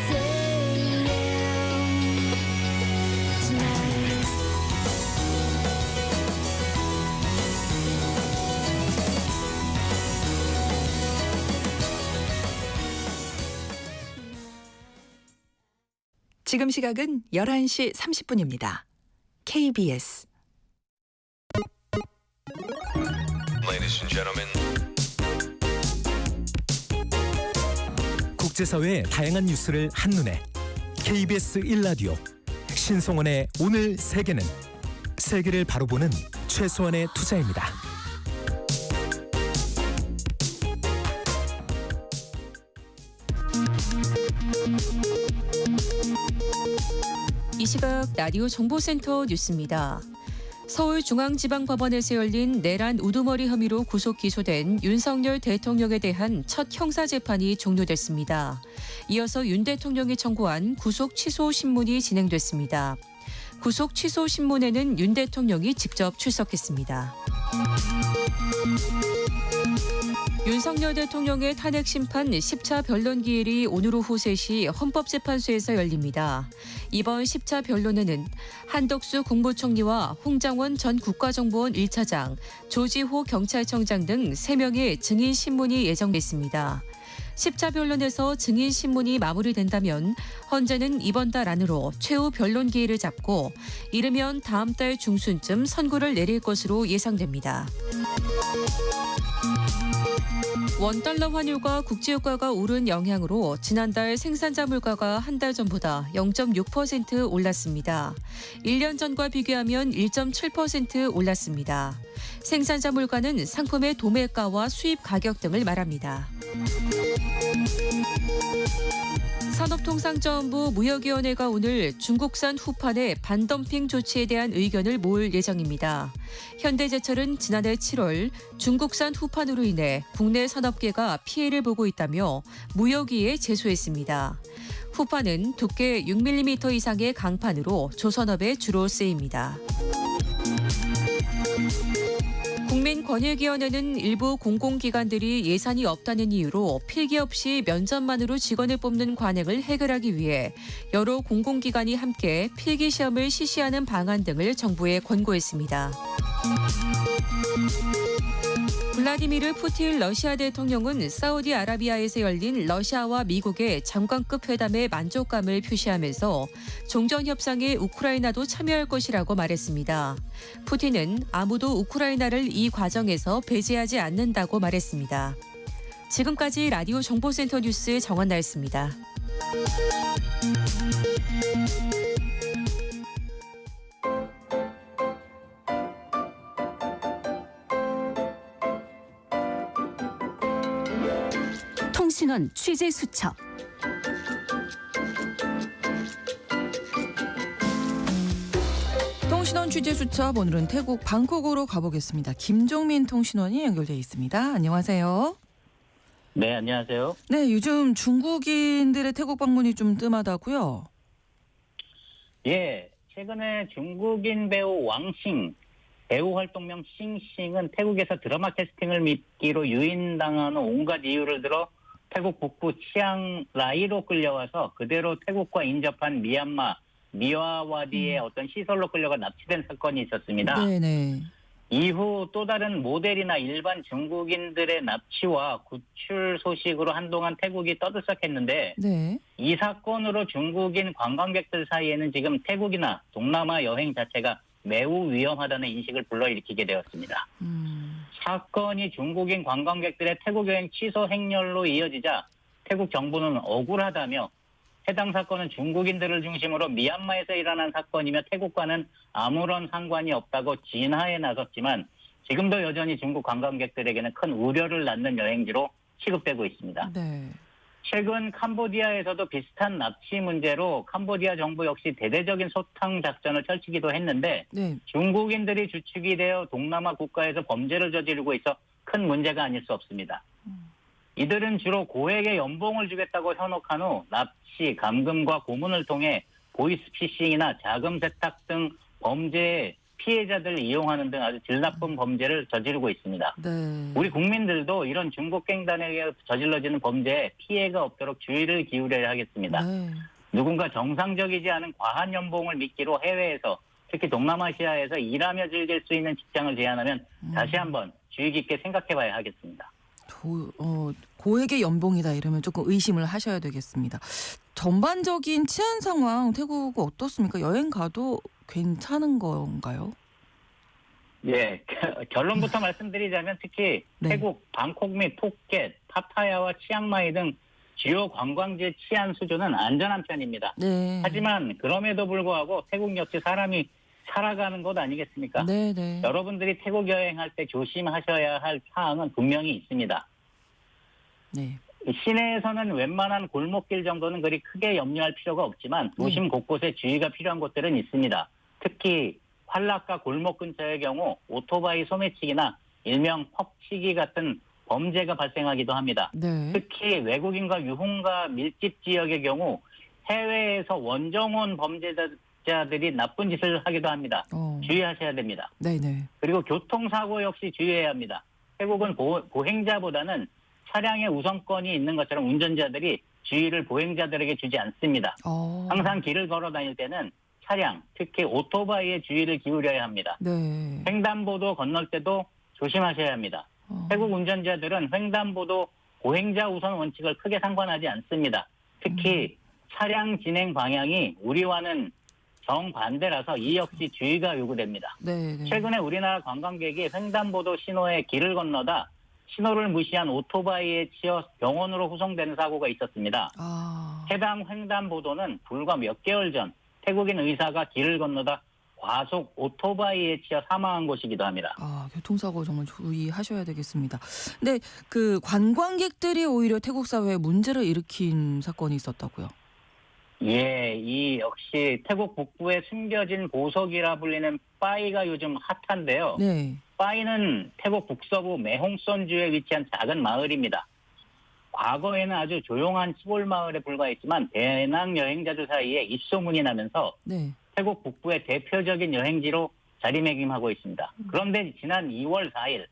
see you tonight. 지금 시각은 11시 30분입니다. KBS Ladies and gentlemen. 국제사회의 다양한 뉴스를 한눈에 KBS 1라디오 신성원의 오늘 세계는 세계를 바로 보는 최소한의 투자입니다. 이 시각 라디오 정보센터 뉴스입니다. 서울중앙지방법원에서 열린 내란 우두머리 혐의로 구속 기소된 윤석열 대통령에 대한 첫 형사재판이 종료됐습니다. 이어서 윤 대통령이 청구한 구속 취소 신문이 진행됐습니다. 구속 취소 신문에는 윤 대통령이 직접 출석했습니다. 윤석열 대통령의 탄핵 심판 10차 변론 기일이 오늘 오후 3시 헌법재판소에서 열립니다. 이번 10차 변론에는 한덕수 국무총리와 홍장원 전 국가정보원 1차장, 조지호 경찰청장 등 3명의 증인 신문이 예정됐습니다. 10차 변론에서 증인 신문이 마무리된다면 헌재는 이번 달 안으로 최후 변론 기일을 잡고 이르면 다음 달 중순쯤 선고를 내릴 것으로 예상됩니다. 원달러 환율과 국제유가가 오른 영향으로 지난달 생산자 물가가 한 달 전보다 0.6% 올랐습니다. 1년 전과 비교하면 1.7% 올랐습니다. 생산자 물가는 상품의 도매가와 수입 가격 등을 말합니다. 산업통상자원부 무역위원회가 오늘 중국산 후판의 반덤핑 조치에 대한 의견을 모을 예정입니다. 현대제철은 지난해 7월 중국산 후판으로 인해 국내 산업계가 피해를 보고 있다며 무역위에 제소했습니다. 후판은 두께 6mm 이상의 강판으로 조선업에 주로 쓰입니다. 국민권익위원회는 일부 공공기관들이 예산이 없다는 이유로 필기 없이 면접만으로 직원을 뽑는 관행을 해결하기 위해 여러 공공기관이 함께 필기시험을 실시하는 방안 등을 정부에 권고했습니다. 블라디미르 푸틴 러시아 대통령은 사우디아라비아에서 열린 러시아와 미국의 장관급 회담에 만족감을 표시하면서 종전협상에 우크라이나도 참여할 것이라고 말했습니다. 푸틴은 아무도 우크라이나를 이 과정에서 배제하지 않는다고 말했습니다. 지금까지 라디오 정보센터 뉴스 정한나였습니다. 통신원 취재 수첩. 통신원 취재 수첩 오늘은 태국 방콕으로 가보겠습니다. 김종민 통신원이 연결돼 있습니다. 안녕하세요. 네, 안녕하세요. 네, 요즘 중국인들의 태국 방문이 좀 뜸하다고요? 예, 최근에 중국인 배우 왕싱, 배우 활동명 싱싱은 태국에서 드라마 캐스팅을 미끼로 유인당하는 온갖 이유를 들어 태국 북부 치앙라이로 끌려와서 그대로 태국과 인접한 미얀마 미화와디의 어떤 시설로 끌려가 납치된 사건이 있었습니다. 네네. 이후 또 다른 모델이나 일반 중국인들의 납치와 구출 소식으로 한동안 태국이 떠들썩했는데 네. 이 사건으로 중국인 관광객들 사이에는 지금 태국이나 동남아 여행 자체가 매우 위험하다는 인식을 불러일으키게 되었습니다. 사건이 중국인 관광객들의 태국 여행 취소 행렬로 이어지자 태국 정부는 억울하다며 해당 사건은 중국인들을 중심으로 미얀마에서 일어난 사건이며 태국과는 아무런 상관이 없다고 진화에 나섰지만 지금도 여전히 중국 관광객들에게는 큰 우려를 낳는 여행지로 취급되고 있습니다. 네. 최근 캄보디아에서도 비슷한 납치 문제로 캄보디아 정부 역시 대대적인 소탕 작전을 펼치기도 했는데 네. 중국인들이 주축이 되어 동남아 국가에서 범죄를 저지르고 있어 큰 문제가 아닐 수 없습니다. 이들은 주로 고액의 연봉을 주겠다고 현혹한 후 납치, 감금과 고문을 통해 보이스피싱이나 자금 세탁 등 범죄의 피해자들을 이용하는 등 아주 질 나쁜 범죄를 저지르고 있습니다. 네. 우리 국민들도 이런 중국 갱단에게 저질러지는 범죄에 피해가 없도록 주의를 기울여야 하겠습니다. 네. 누군가 정상적이지 않은 과한 연봉을 미끼로 해외에서 특히 동남아시아에서 일하며 즐길 수 있는 직장을 제안하면 다시 한번 주의 깊게 생각해봐야 하겠습니다. 고액의 연봉이다 이러면 조금 의심을 하셔야 되겠습니다. 전반적인 치안 상황 태국 어떻습니까? 여행 가도 괜찮은 건가요? 예, 결론부터 말씀드리자면 특히 네. 태국 방콕 및 푸켓, 파타야와 치앙마이 등 주요 관광지 치안 수준은 안전한 편입니다. 네. 하지만 그럼에도 불구하고 태국 역시 사람이 살아가는 곳 아니겠습니까? 네네. 여러분들이 태국 여행할 때 조심하셔야 할 사항은 분명히 있습니다. 네. 시내에서는 웬만한 골목길 정도는 그리 크게 염려할 필요가 없지만 도심 곳곳에 주의가 필요한 곳들은 있습니다. 특히 환락과 골목 근처의 경우 오토바이 소매치기나 일명 퍽치기 같은 범죄가 발생하기도 합니다. 네. 특히 외국인과 유흥가 밀집 지역의 경우 해외에서 원정온 범죄자들이 나쁜 짓을 하기도 합니다. 주의하셔야 됩니다. 네네. 그리고 교통사고 역시 주의해야 합니다. 태국은 보행자보다는 차량의 우선권이 있는 것처럼 운전자들이 주의를 보행자들에게 주지 않습니다. 항상 길을 걸어 다닐 때는 차량, 특히 오토바이에 주의를 기울여야 합니다. 네. 횡단보도 건널 때도 조심하셔야 합니다. 태국 운전자들은 횡단보도 보행자 우선 원칙을 크게 상관하지 않습니다. 특히 차량 진행 방향이 우리와는 정반대라서 이 역시 주의가 요구됩니다. 네. 최근에 우리나라 관광객이 횡단보도 신호에 길을 건너다 신호를 무시한 오토바이에 치여 병원으로 후송되는 사고가 있었습니다. 해당 횡단보도는 불과 몇 개월 전 태국인 의사가 길을 건너다 과속 오토바이에 치여 사망한 곳이기도 합니다. 교통사고 정말 주의하셔야 되겠습니다. 근데 그 관광객들이 오히려 태국 사회에 문제를 일으킨 사건이 있었다고요? 예, 이 역시 태국 북부에 숨겨진 보석이라 불리는 빠이가 요즘 핫한데요. 네. 빠이는 태국 북서부 매홍선주에 위치한 작은 마을입니다. 과거에는 아주 조용한 시골 마을에 불과했지만 배낭 여행자들 사이에 입소문이 나면서 네. 태국 북부의 대표적인 여행지로 자리매김하고 있습니다. 그런데 지난 2월 4일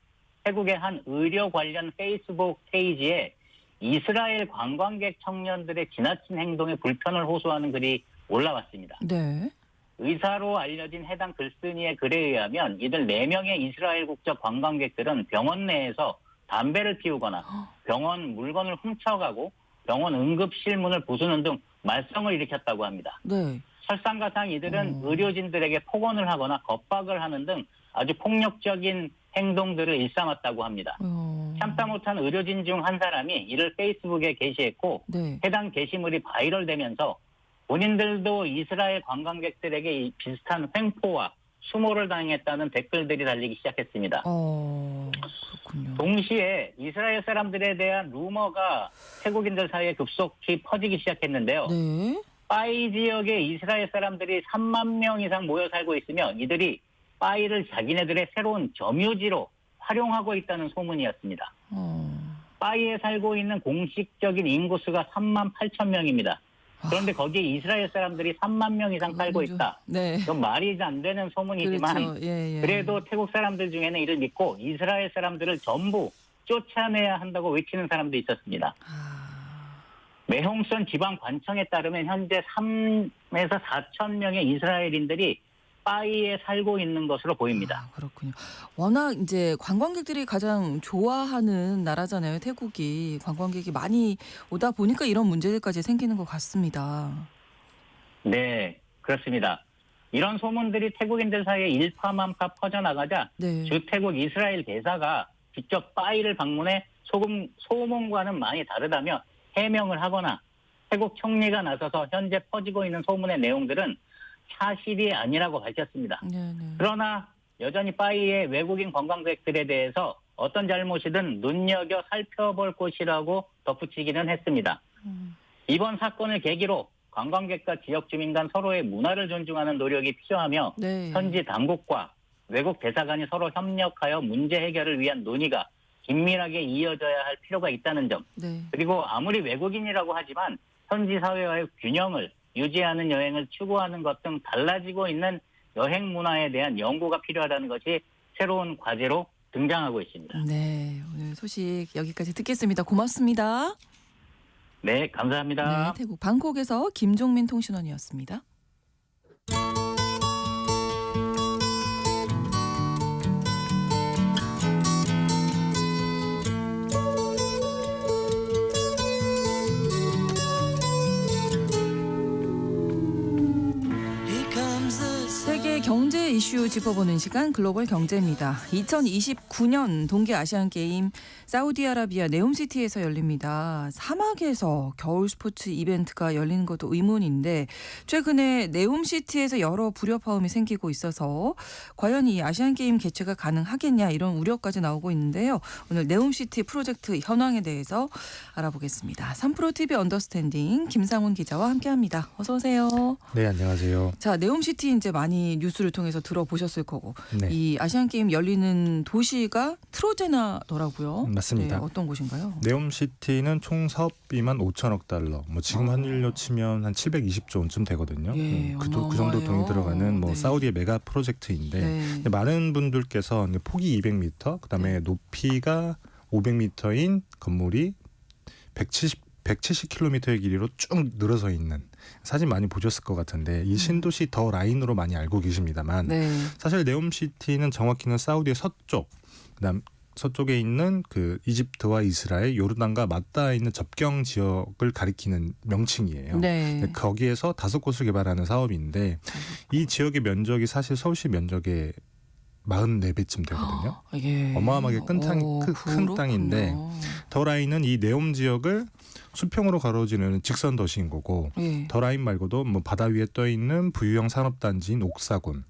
태국의 한 의료 관련 페이스북 페이지에 이스라엘 관광객 청년들의 지나친 행동에 불편을 호소하는 글이 올라왔습니다. 네. 의사로 알려진 해당 글쓴이의 글에 의하면 이들 4명의 이스라엘 국적 관광객들은 병원 내에서 담배를 피우거나 병원 물건을 훔쳐가고 병원 응급실 문을 부수는 등 말썽을 일으켰다고 합니다. 네. 설상가상 이들은 의료진들에게 폭언을 하거나 겁박을 하는 등 아주 폭력적인 행동들을 일삼았다고 합니다. 참다 못한 의료진 중 한 사람이 이를 페이스북에 게시했고 네. 해당 게시물이 바이럴되면서 본인들도 이스라엘 관광객들에게 이 비슷한 횡포와 수모를 당했다는 댓글들이 달리기 시작했습니다. 그렇군요. 동시에 이스라엘 사람들에 대한 루머가 태국인들 사이에 급속히 퍼지기 시작했는데요. 네. 빠이 지역에 이스라엘 사람들이 3만 명 이상 모여 살고 있으며 이들이 빠이를 자기네들의 새로운 점유지로 활용하고 있다는 소문이었습니다. 빠이에 살고 있는 공식적인 인구수가 3만 8천 명입니다. 그런데 거기에 이스라엘 사람들이 3만 명 이상 살고 있다. 네. 이건 말이 안 되는 소문이지만 그렇죠. 예. 그래도 태국 사람들 중에는 이를 믿고 이스라엘 사람들을 전부 쫓아내야 한다고 외치는 사람도 있었습니다. 매홍선 지방관청에 따르면 현재 3에서 4천 명의 이스라엘인들이 빠이에 살고 있는 것으로 보입니다. 그렇군요. 워낙 이제 관광객들이 가장 좋아하는 나라잖아요. 태국이 관광객이 많이 오다 보니까 이런 문제들까지 생기는 것 같습니다. 네, 그렇습니다. 이런 소문들이 태국인들 사이에 일파만파 퍼져나가자 네. 주태국 이스라엘 대사가 직접 빠이를 방문해 소문과는 많이 다르다며 해명을 하거나 태국 총리가 나서서 현재 퍼지고 있는 소문의 내용들은 사실이 아니라고 밝혔습니다. 네네. 그러나 여전히 빠이의 외국인 관광객들에 대해서 어떤 잘못이든 눈여겨 살펴볼 곳이라고 덧붙이기는 했습니다. 이번 사건을 계기로 관광객과 지역 주민 간 서로의 문화를 존중하는 노력이 필요하며 네. 현지 당국과 외국 대사관이 서로 협력하여 문제 해결을 위한 논의가 긴밀하게 이어져야 할 필요가 있다는 점. 네. 그리고 아무리 외국인이라고 하지만 현지 사회와의 균형을 유지하는 여행을 추구하는 것 등 달라지고 있는 여행 문화에 대한 연구가 필요하다는 것이 새로운 과제로 등장하고 있습니다. 네, 오늘 소식 여기까지 듣겠습니다. 고맙습니다. 네, 감사합니다. 네, 태국 방콕에서 김종민 통신원이었습니다. 경제 이슈 짚어보는 시간 글로벌 경제입니다. 2029년 동계아시안게임 사우디아라비아 네옴시티에서 열립니다. 사막에서 겨울 스포츠 이벤트가 열리는 것도 의문인데 최근에 네옴시티에서 여러 불협화음이 생기고 있어서 과연 이 아시안게임 개최가 가능하겠냐 이런 우려까지 나오고 있는데요. 오늘 네옴시티 프로젝트 현황에 대해서 알아보겠습니다. 3프로TV 언더스탠딩 김상훈 기자와 함께합니다. 어서 오세요. 네, 안녕하세요. 자, 네옴시티 이제 많이 뉴스를 통해서 들어보셨을 거고 네. 이 아시안게임 열리는 도시가 트로제나더라고요. 맞습니다. 네, 어떤 곳인가요? 네옴시티는 총 사업비만 5천억 달러. 뭐 지금 환율로 치면 한 720조 원쯤 되거든요. 예, 그 정도 어마어마해요. 돈이 들어가는 뭐 네. 사우디의 메가 프로젝트인데 네. 근데 많은 분들께서 폭이 200m, 그다음에 높이가 500m인 건물이 170km의 길이로 쭉 늘어서 있는 사진 많이 보셨을 것 같은데 이 신도시 더 라인으로 많이 알고 계십니다만 네. 사실 네옴시티는 정확히는 사우디의 서쪽, 그다음 서쪽에 있는 그 이집트와 이스라엘, 요르단과 맞닿아 있는 접경 지역을 가리키는 명칭이에요. 네. 거기에서 5곳을 개발하는 사업인데 이 지역의 면적이 사실 서울시 면적의 44배쯤 되거든요. 예. 어마어마하게 큰 그렇군요. 땅인데 더 라인은 이 네옴 지역을 수평으로 가로지르는 직선 도시인 거고 예. 더 라인 말고도 뭐 바다 위에 떠 있는 부유형 산업단지인 옥사군,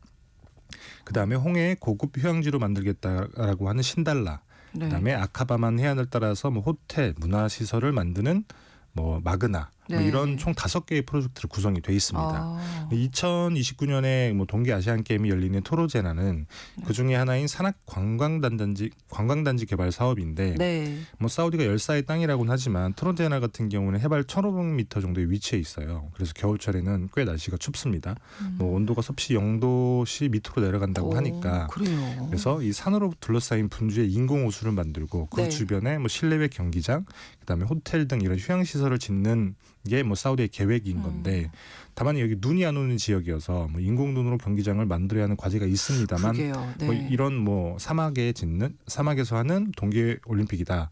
그다음에 홍해의 고급 휴양지로 만들겠다라고 하는 신달라, 네. 그다음에 아카바만 해안을 따라서 뭐 호텔, 문화시설을 만드는 뭐 마그나, 뭐 네. 이런 총 5개의 프로젝트로 구성이 돼 있습니다. 아. 2029년에 뭐 동계 아시안 게임이 열리는 토로제나는 그 중에 하나인 산악 관광단지 개발 사업인데 네. 뭐 사우디가 열사의 땅이라고는 하지만 토로제나 같은 경우는 해발 1,500m 정도에 위치해 있어요. 그래서 겨울철에는 꽤 날씨가 춥습니다. 뭐 온도가 섭씨 0도씨 밑으로 내려간다고 오, 하니까 그래요. 그래서 이 산으로 둘러싸인 분주의 인공 호수를 만들고 그 네. 주변에 뭐 실내외 경기장, 그다음에 호텔 등 이런 휴양 시설을 짓는 게 뭐 사우디의 계획인 건데 다만 여기 눈이 안 오는 지역이어서 뭐 인공 눈으로 경기장을 만들어야 하는 과제가 있습니다만 그게요. 네. 뭐 이런 뭐 사막에서 하는 동계 올림픽이다.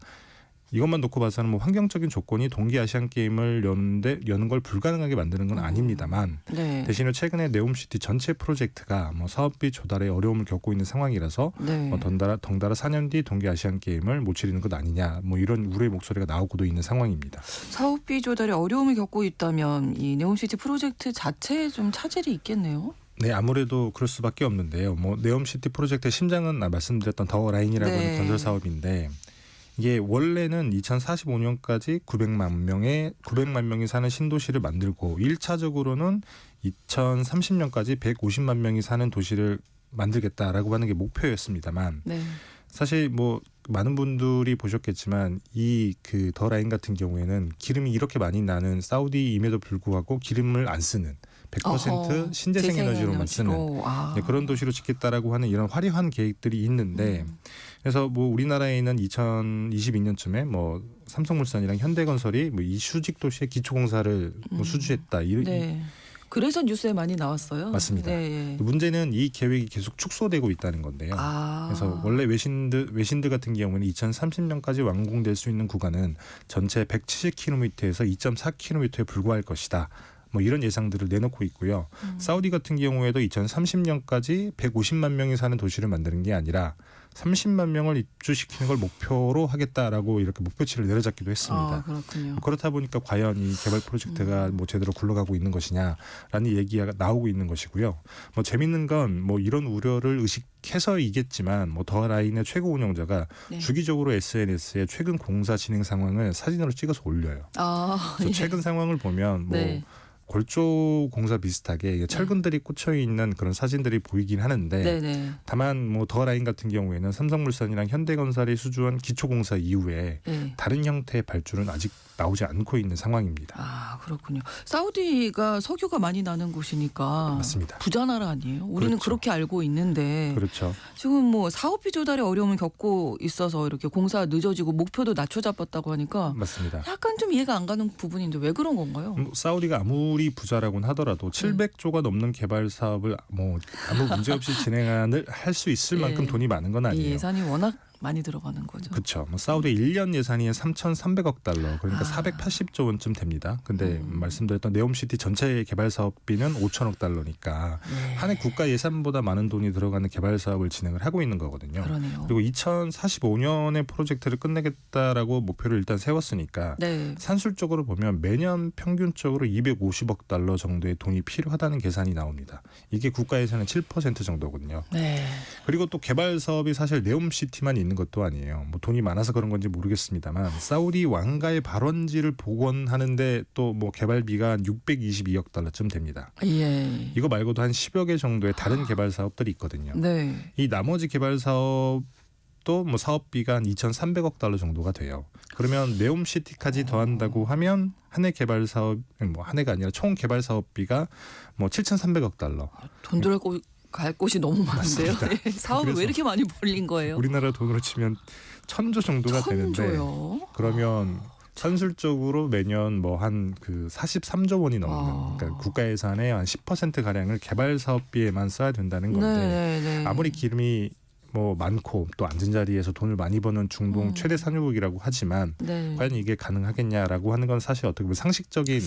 이것만 놓고 봐서는 뭐 환경적인 조건이 동계 아시안 게임을 여는 걸 불가능하게 만드는 건 아닙니다만 네. 대신에 최근에 네옴시티 전체 프로젝트가 뭐 사업비 조달에 어려움을 겪고 있는 상황이라서 네. 뭐 덩달아 4년 뒤 동계 아시안 게임을 못 치르는 것 아니냐, 뭐 이런 우려의 목소리가 나오고도 있는 상황입니다. 사업비 조달에 어려움을 겪고 있다면 이 네옴시티 프로젝트 자체에 좀 차질이 있겠네요. 네, 아무래도 그럴 수밖에 없는데요. 뭐 네옴시티 프로젝트의 심장은 말씀드렸던 더 라인이라고 네. 하는 건설 사업인데 이게 원래는 2045년까지 900만 명이 사는 신도시를 만들고 1차적으로는 2030년까지 150만 명이 사는 도시를 만들겠다라고 하는 게 목표였습니다만 네. 사실 뭐 많은 분들이 보셨겠지만 이 그 더 라인 같은 경우에는 기름이 이렇게 많이 나는 사우디임에도 불구하고 기름을 안 쓰는 100% 신재생 에너지로만 쓰는 네, 그런 도시로 짓겠다라고 하는 이런 화려한 계획들이 있는데 그래서 뭐 우리나라에 있는 2022년쯤에 뭐 삼성물산이랑 현대건설이 뭐 이 수직 도시의 기초공사를 뭐 수주했다. 네. 그래서 뉴스에 많이 나왔어요. 맞습니다. 네. 문제는 이 계획이 계속 축소되고 있다는 건데요. 그래서 원래 외신드 같은 경우는 2030년까지 완공될 수 있는 구간은 전체 170km에서 2.4km에 불과할 것이다. 뭐 이런 예상들을 내놓고 있고요. 사우디 같은 경우에도 2030년까지 150만 명이 사는 도시를 만드는 게 아니라 30만 명을 입주시키는 걸 목표로 하겠다라고 이렇게 목표치를 내려잡기도 했습니다. 아, 그렇군요. 그렇다 보니까 과연 이 개발 프로젝트가 뭐 제대로 굴러가고 있는 것이냐라는 얘기가 나오고 있는 것이고요. 뭐 재밌는 건 뭐 이런 우려를 의식해서이겠지만 뭐 더 라인의 최고 운영자가 네. 주기적으로 SNS에 최근 공사 진행 상황을 사진으로 찍어서 올려요. 그래서 예. 최근 상황을 보면 뭐 네. 골조 공사 비슷하게 철근들이 꽂혀 있는 그런 사진들이 보이긴 하는데 네네. 다만 뭐 더 라인 같은 경우에는 삼성물산이랑 현대건설이 수주한 기초공사 이후에 네. 다른 형태의 발주는 아직 나오지 않고 있는 상황입니다. 아, 그렇군요. 사우디가 석유가 많이 나는 곳이니까 맞습니다. 부자 나라 아니에요? 우리는 그렇죠. 그렇게 알고 있는데 그렇죠. 지금 뭐 사업비 조달에 어려움을 겪고 있어서 이렇게 공사 늦어지고 목표도 낮춰잡았다고 하니까 맞습니다. 약간 좀 이해가 안 가는 부분인데 왜 그런 건가요? 사우디가 아무리 부자라고는 하더라도 700조가 넘는 개발 사업을 뭐 아무 문제 없이 진행을 할 수 있을 만큼 예. 돈이 많은 건 이 아니에요. 예산이 워낙 많이 들어가는 거죠. 그렇죠. 뭐 사우디 1년 예산이 3,300억 달러, 그러니까 480조 원쯤 됩니다. 근데 말씀드렸던 네옴시티 전체 개발 사업비는 5천억 달러니까 네. 한 해 국가 예산보다 많은 돈이 들어가는 개발 사업을 진행을 하고 있는 거거든요. 그러네요. 그리고 2045년에 프로젝트를 끝내겠다라고 목표를 일단 세웠으니까 네. 산술적으로 보면 매년 평균적으로 250억 달러 정도의 돈이 필요하다는 계산이 나옵니다. 이게 국가 예산의 7% 정도거든요. 네. 그리고 또 개발 사업이 사실 네옴시티만 있는 것도 아니에요. 뭐 돈이 많아서 그런 건지 모르겠습니다만 사우디 왕가의 발원지를 복원하는데 또 뭐 개발비가 한 622억 달러쯤 됩니다. 예. 이거 말고도 한 10여 개 정도의 다른 개발 사업들이 있거든요. 네. 이 나머지 개발 사업도 뭐 사업비가 한 2,300억 달러 정도가 돼요. 그러면 네옴시티까지 더한다고 하면 한 해 개발 사업, 뭐 한 해가 아니라 총 개발 사업비가 뭐 7,300억 달러. 돈 들어갈 갈 곳이 너무 많은데요. 맞습니다. 네. 사업을 그래서 왜 이렇게 많이 벌린 거예요? 우리나라 돈으로 치면 1,000조 정도가 되는데 천조요. 그러면 산술적으로 매년 뭐 한 그 43조 원이 넘는 그러니까 국가 예산의 한 10% 가량을 개발 사업비에만 써야 된다는 건데 네. 아무리 기름이 뭐 많고 또 앉은 자리에서 돈을 많이 버는 중동 최대 산유국이라고 하지만 네. 과연 이게 가능하겠냐라고 하는 건 사실 어떻게 보면 상식적인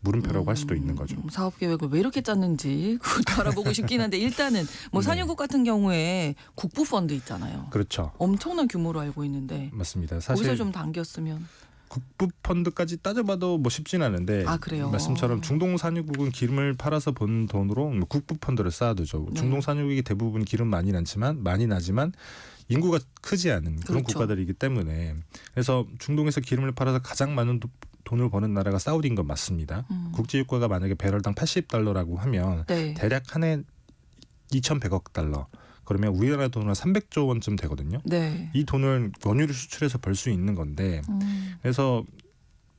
물음표라고 할 수도 있는 거죠. 사업 계획을 왜 이렇게 짰는지 그것도 알아보고 싶긴 한데 일단은 뭐 네. 산유국 같은 경우에 국부 펀드 있잖아요. 그렇죠. 엄청난 규모로 알고 있는데 맞습니다. 거기서 사실 좀 당겼으면. 국부 펀드까지 따져봐도 뭐 쉽진 않은데 아, 그래요? 말씀처럼 중동 산유국은 기름을 팔아서 번 돈으로 뭐 국부 펀드를 쌓아두죠. 네. 중동 산유국이 대부분 기름 많이 나지만 인구가 크지 않은 그런 그렇죠. 국가들이기 때문에 그래서 중동에서 기름을 팔아서 가장 많은 돈을 버는 나라가 사우디인 건 맞습니다. 국제유가가 만약에 배럴당 80달러라고 하면 네. 대략 한 해 2,100억 달러. 그러면 우리나라 돈으로 300조 원쯤 되거든요. 네. 이 돈을 원유를 수출해서 벌 수 있는 건데 그래서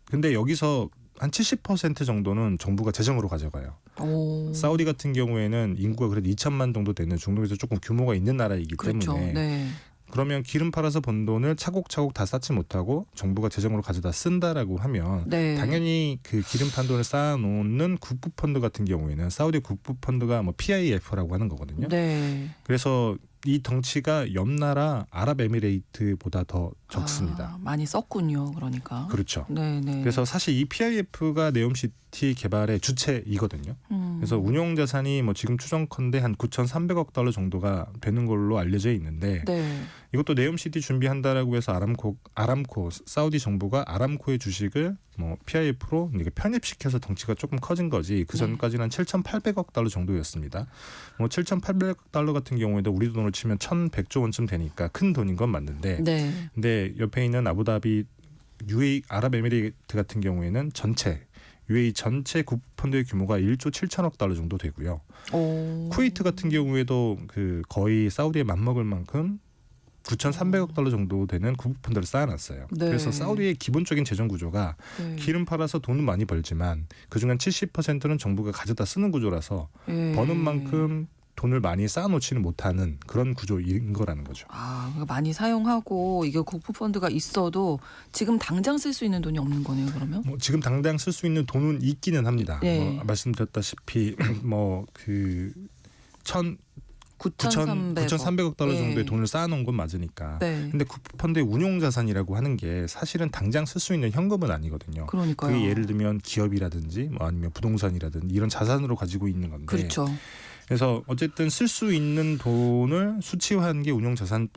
근데 여기서 한 70% 정도는 정부가 재정으로 가져가요. 오. 사우디 같은 경우에는 인구가 그래도 2천만 정도 되는 중동에서 조금 규모가 있는 나라이기 그렇죠. 때문에 네. 그러면 기름 팔아서 번 돈을 차곡차곡 다 쌓지 못하고 정부가 재정으로 가져다 쓴다라고 하면 네. 당연히 그 기름 판 돈을 쌓아놓는 국부 펀드 같은 경우에는 사우디 국부 펀드가 뭐 PIF라고 하는 거거든요. 네. 그래서 이 덩치가 옆 나라 아랍에미레이트보다 더 적습니다. 많이 썼군요. 그러니까. 그렇죠. 네네. 그래서 사실 이 PIF가 네옴시티 개발의 주체이거든요. 그래서 운용 자산이 뭐 지금 추정컨대 한 9,300억 달러 정도가 되는 걸로 알려져 있는데 네. 이것도 네옴시티 준비한다라고 해서 아람코 사우디 정부가 아람코의 주식을 뭐 PIF로 이렇게 편입시켜서 덩치가 조금 커진 거지 그 전까지는 한 7,800억 달러 정도였습니다. 뭐 7,800억 달러 같은 경우에도 우리 돈으로 치면 1,100조 원쯤 되니까 큰 돈인 건 맞는데 네. 근데 옆에 있는 아부다비 UAE 아랍에미레이트 같은 경우에는 UAE 전체 국부펀드의 규모가 1조 7천억 달러 정도 되고요. 오. 쿠웨이트 같은 경우에도 그 거의 사우디에 맞먹을 만큼 9,300억 달러 정도 되는 국부펀드를 쌓아놨어요. 네. 그래서 사우디의 기본적인 재정 구조가 네. 기름 팔아서 돈은 많이 벌지만 그중에 70%는 정부가 가져다 쓰는 구조라서 예. 버는 만큼 돈을 많이 쌓아놓지는 못하는 그런 구조인 거라는 거죠. 그러니까 많이 사용하고 이게 국부 펀드가 있어도 지금 당장 쓸 수 있는 돈이 없는 거네요. 그러면? 뭐 지금 당장 쓸 수 있는 돈은 있기는 합니다. 네. 뭐 말씀드렸다시피 뭐그 9,300억 9,300억 달러 네. 정도의 돈을 쌓아놓은 건 맞으니까. 네. 근데 국부펀드의 운용자산이라고 하는 게 사실은 당장 쓸 수 있는 현금은 아니거든요. 그러니까요. 그게 예를 들면 기업이라든지 뭐 아니면 부동산이라든지 이런 자산으로 가지고 있는 건데. 그렇죠. 그래서 어쨌든 쓸 수 있는 돈을 수치화한 게 운용자산일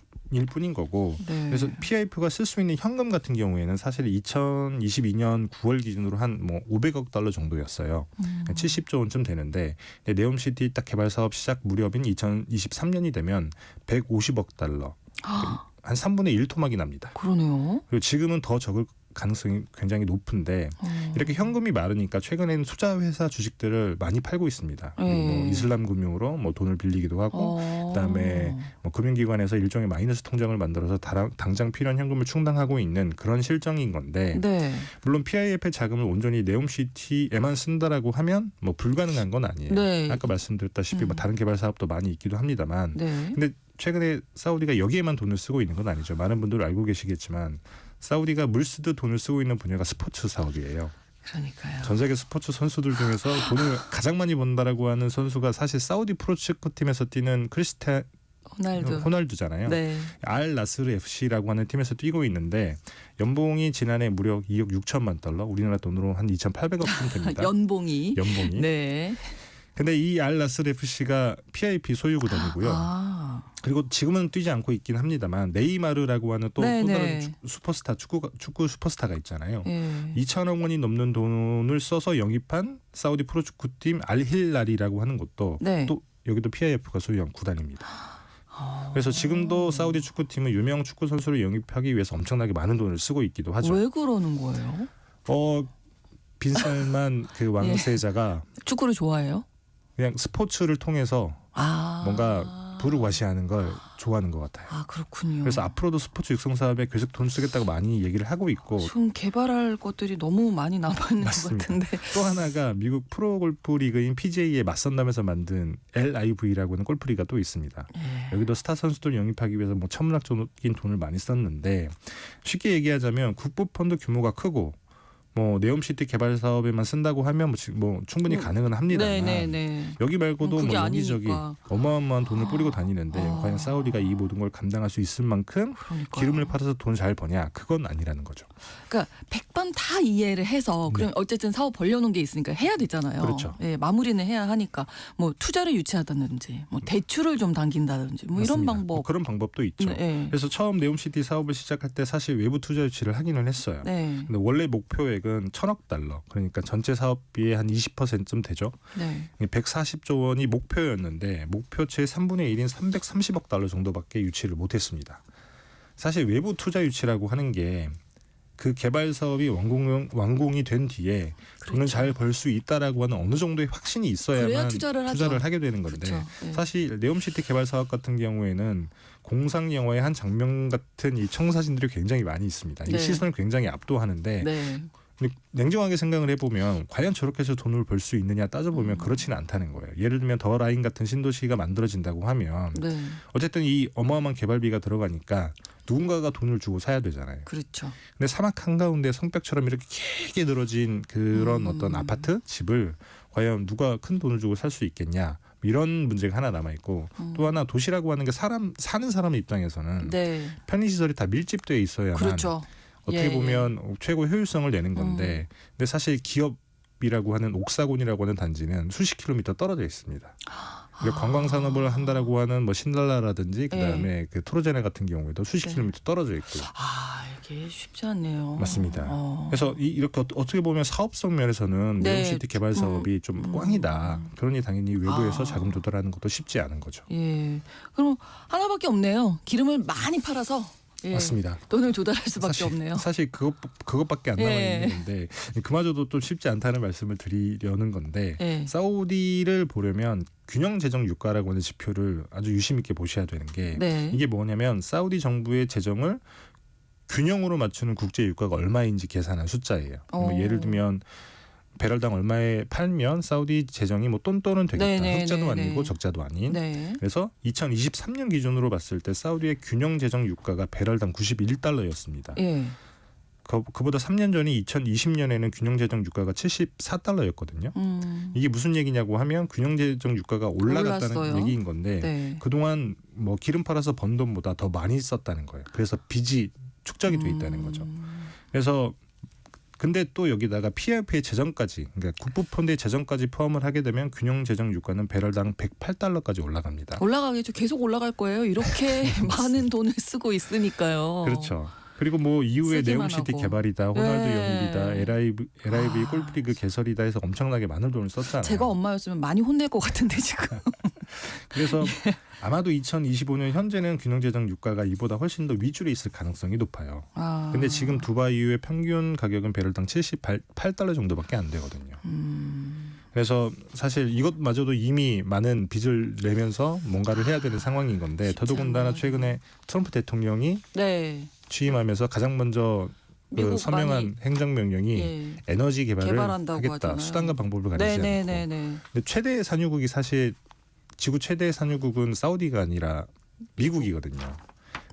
뿐인 거고. 네. 그래서 PIF가 쓸 수 있는 현금 같은 경우에는 사실 2022년 9월 기준으로 한 뭐 500억 달러 정도였어요. 70조 원쯤 되는데 네옴시티 딱 개발 사업 시작 무렵인 2023년이 되면 150억 달러. 한 3분의 1 토막이 납니다. 그러네요. 그리고 지금은 더 적을 가능성이 굉장히 높은데 이렇게 현금이 많으니까 최근에는 투자 회사 주식들을 많이 팔고 있습니다. 그리고 뭐 이슬람 금융으로 뭐 돈을 빌리기도 하고 그다음에 뭐 금융기관에서 일종의 마이너스 통장을 만들어서 당장 필요한 현금을 충당하고 있는 그런 실정인 건데 네. 물론 PIF의 자금을 온전히 네옴시티에만 쓴다라고 하면 뭐 불가능한 건 아니에요. 네. 아까 말씀드렸다시피 뭐 다른 개발 사업도 많이 있기도 합니다만 네. 근데 최근에 사우디가 여기에만 돈을 쓰고 있는 건 아니죠. 많은 분들 알고 계시겠지만 사우디가 물 쓰듯 돈을 쓰고 있는 분야가 스포츠 사업이에요. 그러니까요. 전 세계 스포츠 선수들 중에서 돈을 가장 많이 번다라고 하는 선수가 사실 사우디 프로축구 팀에서 뛰는 호날두잖아요. 네. 알 나스르 FC라고 하는 팀에서 뛰고 있는데 연봉이 지난해 무려 2억 6천만 달러, 우리나라 돈으로 한 2,800억 원 됩니다. 연봉이. 네. 근데 이 알 나스르 FC가 PIP 소유 구단이고요. 그리고 지금은 뛰지 않고 있긴 합니다만 네이마르라고 하는 또 다른 슈퍼스타 축구 슈퍼스타가 있잖아요. 2천억 원이 넘는 돈을 써서 영입한 사우디 프로축구팀 알힐랄이라고 하는 것도 또 여기도 PIF가 소유한 구단입니다. 그래서 지금도 사우디 축구팀은 유명 축구 선수를 영입하기 위해서 엄청나게 많은 돈을 쓰고 있기도 하죠. 왜 그러는 거예요? 빈살만 그 왕세자가 축구를 좋아해요? 그냥 스포츠를 통해서 뭔가 부르과시하는 걸 좋아하는 것 같아요. 그렇군요. 그래서 앞으로도 스포츠 육성 사업에 계속 돈 쓰겠다고 많이 얘기를 하고 있고 좀 개발할 것들이 너무 많이 남아있는 것 같은데. 또 하나가 미국 프로골프 리그인 PGA에 맞선다면서 만든 LIV라고 하는 골프 리그가 또 있습니다. 여기도 스타 선수들 영입하기 위해서 뭐 천문학적인 돈을 많이 썼는데 쉽게 얘기하자면 국부 펀드 규모가 크고 뭐 네옴시티 개발 사업에만 쓴다고 하면 뭐 충분히 가능은 합니다만 여기 말고도 뭐 여기저기 어마어마한 돈을 뿌리고 다니는데 과연 사우디가 이 모든 걸 감당할 수 있을 만큼 기름을 팔아서 돈 잘 버냐? 그건 아니라는 거죠. 그러니까 100번 다 이해를 해서 그럼 어쨌든 사업 벌려놓은 게 있으니까 해야 되잖아요. 그렇죠. 마무리는 해야 하니까 뭐 투자를 유치하다든지 뭐 대출을 좀 당긴다든지 뭐 이런 방법. 뭐 그런 방법도 있죠. 그래서 처음 네옴시티 사업을 시작할 때 사실 외부 투자 유치를 하기는 했어요. 근데 원래 목표액은 1,000억 달러, 그러니까 전체 사업비의 한 20%쯤 되죠. 140조 원이 목표였는데 목표치의 3분의 1인 330억 달러 정도밖에 유치를 못했습니다. 사실 외부 투자 유치라고 하는 게 그 개발 사업이 완공이 된 뒤에 돈을 잘 벌 수 있다라고 하는 어느 정도의 확신이 있어야만 투자를 하게 되는 건데 사실 네옴시티 개발 사업 같은 경우에는 공상 영화의 한 장면 같은 이 청사진들이 굉장히 많이 있습니다. 이 시선을 굉장히 압도하는데 근데 냉정하게 생각을 해보면 과연 저렇게 해서 돈을 벌 수 있느냐 따져보면 그렇지는 않다는 거예요. 예를 들면 더 라인 같은 신도시가 만들어진다고 하면 어쨌든 이 어마어마한 개발비가 들어가니까 누군가가 돈을 주고 사야 되잖아요. 그렇죠. 근데 사막 한가운데 성벽처럼 이렇게 길게 늘어진 그런 어떤 아파트, 집을 과연 누가 큰 돈을 주고 살 수 있겠냐. 이런 문제가 하나 남아있고 또 하나 도시라고 하는 게 사는 사람 입장에서는 편의시설이 다 밀집되어 있어야만 어떻게 보면 최고 효율성을 내는 건데 근데 사실 기업이라고 하는 옥사곤이라고 하는 단지는 수십 킬로미터 떨어져 있습니다. 관광 산업을 한다라고 하는 뭐 신달라라든지 그다음에 그 토르제네 같은 경우에도 수십 킬로미터 떨어져 있고요. 이게 쉽지 않네요. 맞습니다. 그래서 이렇게 어떻게 보면 사업성 면에서는 네옴시티 개발 사업이 좀 꽝이다. 그러니 당연히 외부에서 자금 조달하는 것도 쉽지 않은 거죠. 그럼 하나밖에 없네요. 기름을 많이 팔아서 맞습니다. 돈을 조달할 수밖에 없네요. 사실 그것밖에 안 남아 있는 건데 그마저도 좀 쉽지 않다는 말씀을 드리려는 건데 사우디를 보려면 균형 재정 유가라고 하는 지표를 아주 유심 있게 보셔야 되는 게 이게 뭐냐면 사우디 정부의 재정을 균형으로 맞추는 국제 유가가 얼마인지 계산한 숫자예요. 뭐 예를 들면 배럴당 얼마에 팔면 사우디 재정이 뭐 똔똔은 되겠다. 흑자도 아니고 적자도 아닌. 그래서 2023년 기준으로 봤을 때 사우디의 균형 재정 유가가 배럴당 91달러였습니다. 그보다 3년 전인 2020년에는 균형 재정 유가가 74달러였거든요. 이게 무슨 얘기냐고 하면 균형 재정 유가가 올라갔다는 얘기인 건데 그동안 뭐 기름 팔아서 번 돈보다 더 많이 썼다는 거예요. 그래서 빚이 축적이 돼 있다는 거죠. 그래서 근데 또 여기다가 PIF의 재정까지, 그러니까 국부펀드의 재정까지 포함을 하게 되면 균형 재정 유가는 배럴당 108달러까지 올라갑니다. 올라가겠죠. 계속 올라갈 거예요. 이렇게 많은 돈을 쓰고 있으니까요. 그렇죠. 그리고 뭐 이후에 네옴시티 개발이다, 호날두 영입이다, LIV 골프리그 개설이다 해서 엄청나게 많은 돈을 썼잖아요. 제가 엄마였으면 많이 혼낼 것 같은데 지금. 그래서 아마도 2025년 현재는 균형재정 유가가 이보다 훨씬 더 윗줄에 있을 가능성이 높아요. 근데 지금 두바이의 평균 가격은 배럴당 78달러 정도밖에 안 되거든요. 그래서 사실 이것마저도 이미 많은 빚을 내면서 뭔가를 해야 되는 상황인 건데 더더군다나 최근에 트럼프 대통령이 취임하면서 가장 먼저 서명한 행정명령이 에너지 개발을 하겠다. 하잖아요. 수단과 방법을 가리지 않고. 근데 최대 산유국이 사실 지구 최대 산유국은 사우디가 아니라 미국이거든요.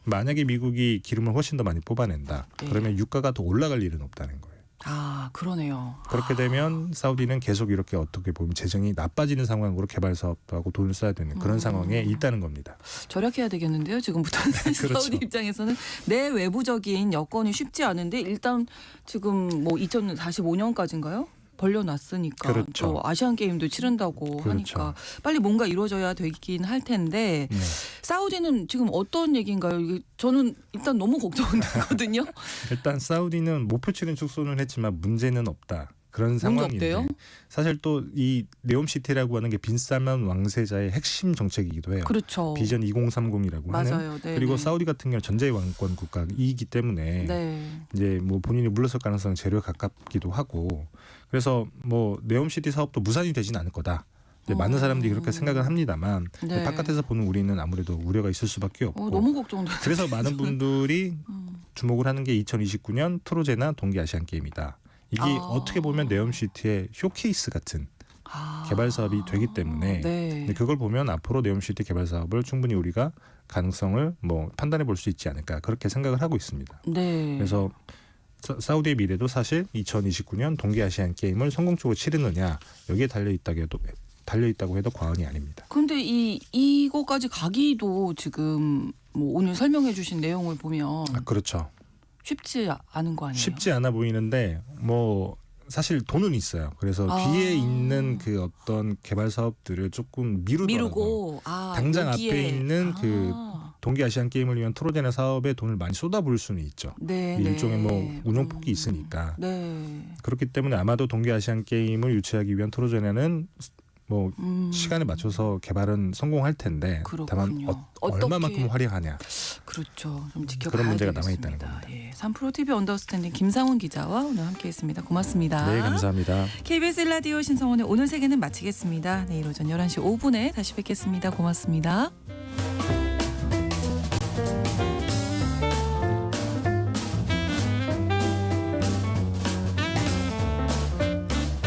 만약에 미국이 기름을 훨씬 더 많이 뽑아낸다. 그러면 유가가 더 올라갈 일은 없다는 거예요. 아, 그러네요. 그렇게 되면 사우디는 계속 이렇게 어떻게 보면 재정이 나빠지는 상황으로 개발 사업하고 돈을 써야 되는 그런 상황에 있다는 겁니다. 절약해야 되겠는데요. 지금부터는 그렇죠. 사우디 입장에서는 내 외부적인 여건이 쉽지 않은데 일단 지금 뭐 2045년까지인가요? 벌려놨으니까 그렇죠. 또 아시안 게임도 치른다고 그렇죠. 하니까 빨리 뭔가 이루어져야 되긴 할 텐데 네. 사우디는 지금 어떤 얘기인가요? 이게 저는 일단 너무 걱정되거든요. 일단 사우디는 목표치는 축소는 했지만 문제는 없다. 그런 문제 상황인데 없대요? 사실 또 이 네옴시티라고 하는 게 빈살만 왕세자의 핵심 정책이기도 해요. 그렇죠. 비전 2030이라고 하는. 맞아요. 네, 그리고 네. 사우디 같은 경우는 전자의 왕권 국가이기 때문에 네. 이제 뭐 본인이 물러설 가능성은 제로 가깝기도 하고 그래서 뭐 네옴시티 사업도 무산이 되지는 않을 거다. 이제 많은 사람들이 그렇게 생각을 합니다만 네. 바깥에서 보는 우리는 아무래도 우려가 있을 수밖에 없고 너무 걱정돼. 그래서 많은 분들이 주목을 하는 게 2029년 트로제나 동계 아시안 게임이다. 이게 어떻게 보면 네옴시티의 쇼케이스 같은 개발 사업이 되기 때문에 네. 근데 그걸 보면 앞으로 네옴시티 개발 사업을 충분히 우리가 가능성을 뭐 판단해 볼 수 있지 않을까 그렇게 생각을 하고 있습니다. 네. 그래서 사우디의 미래도 사실 2029년 동계 아시안 게임을 성공적으로 치르느냐 여기에 달려 있다고 해도 과언이 아닙니다. 근데 이거까지 가기도 지금 뭐 오늘 설명해 주신 내용을 보면 그렇죠. 쉽지 않은 거 아니에요? 쉽지 않아 보이는데 뭐 사실 돈은 있어요. 그래서 뒤에 있는 그 어떤 개발 사업들을 조금 미루고 당장 여기에. 앞에 있는 그 동계 아시안 게임을 위한 트로제나 사업에 돈을 많이 쏟아부을 수는 있죠. 네, 일종의 네. 뭐 운용폭이 있으니까. 네. 그렇기 때문에 아마도 동계 아시안 게임을 유치하기 위한 트로제나는 뭐 시간에 맞춰서 개발은 성공할 텐데 다만 얼마만큼 화려하냐. 그렇죠. 좀 지켜봐야 그런 문제가 되겠습니다. 남아있다는 겁니다. 예. 3프로 TV 언더스탠딩 김상훈 기자와 오늘 함께했습니다. 고맙습니다. 네, 감사합니다. KBS 1라디오 신성원의 오늘 세계는 마치겠습니다. 내일 오전 11시 5분에 다시 뵙겠습니다. 고맙습니다.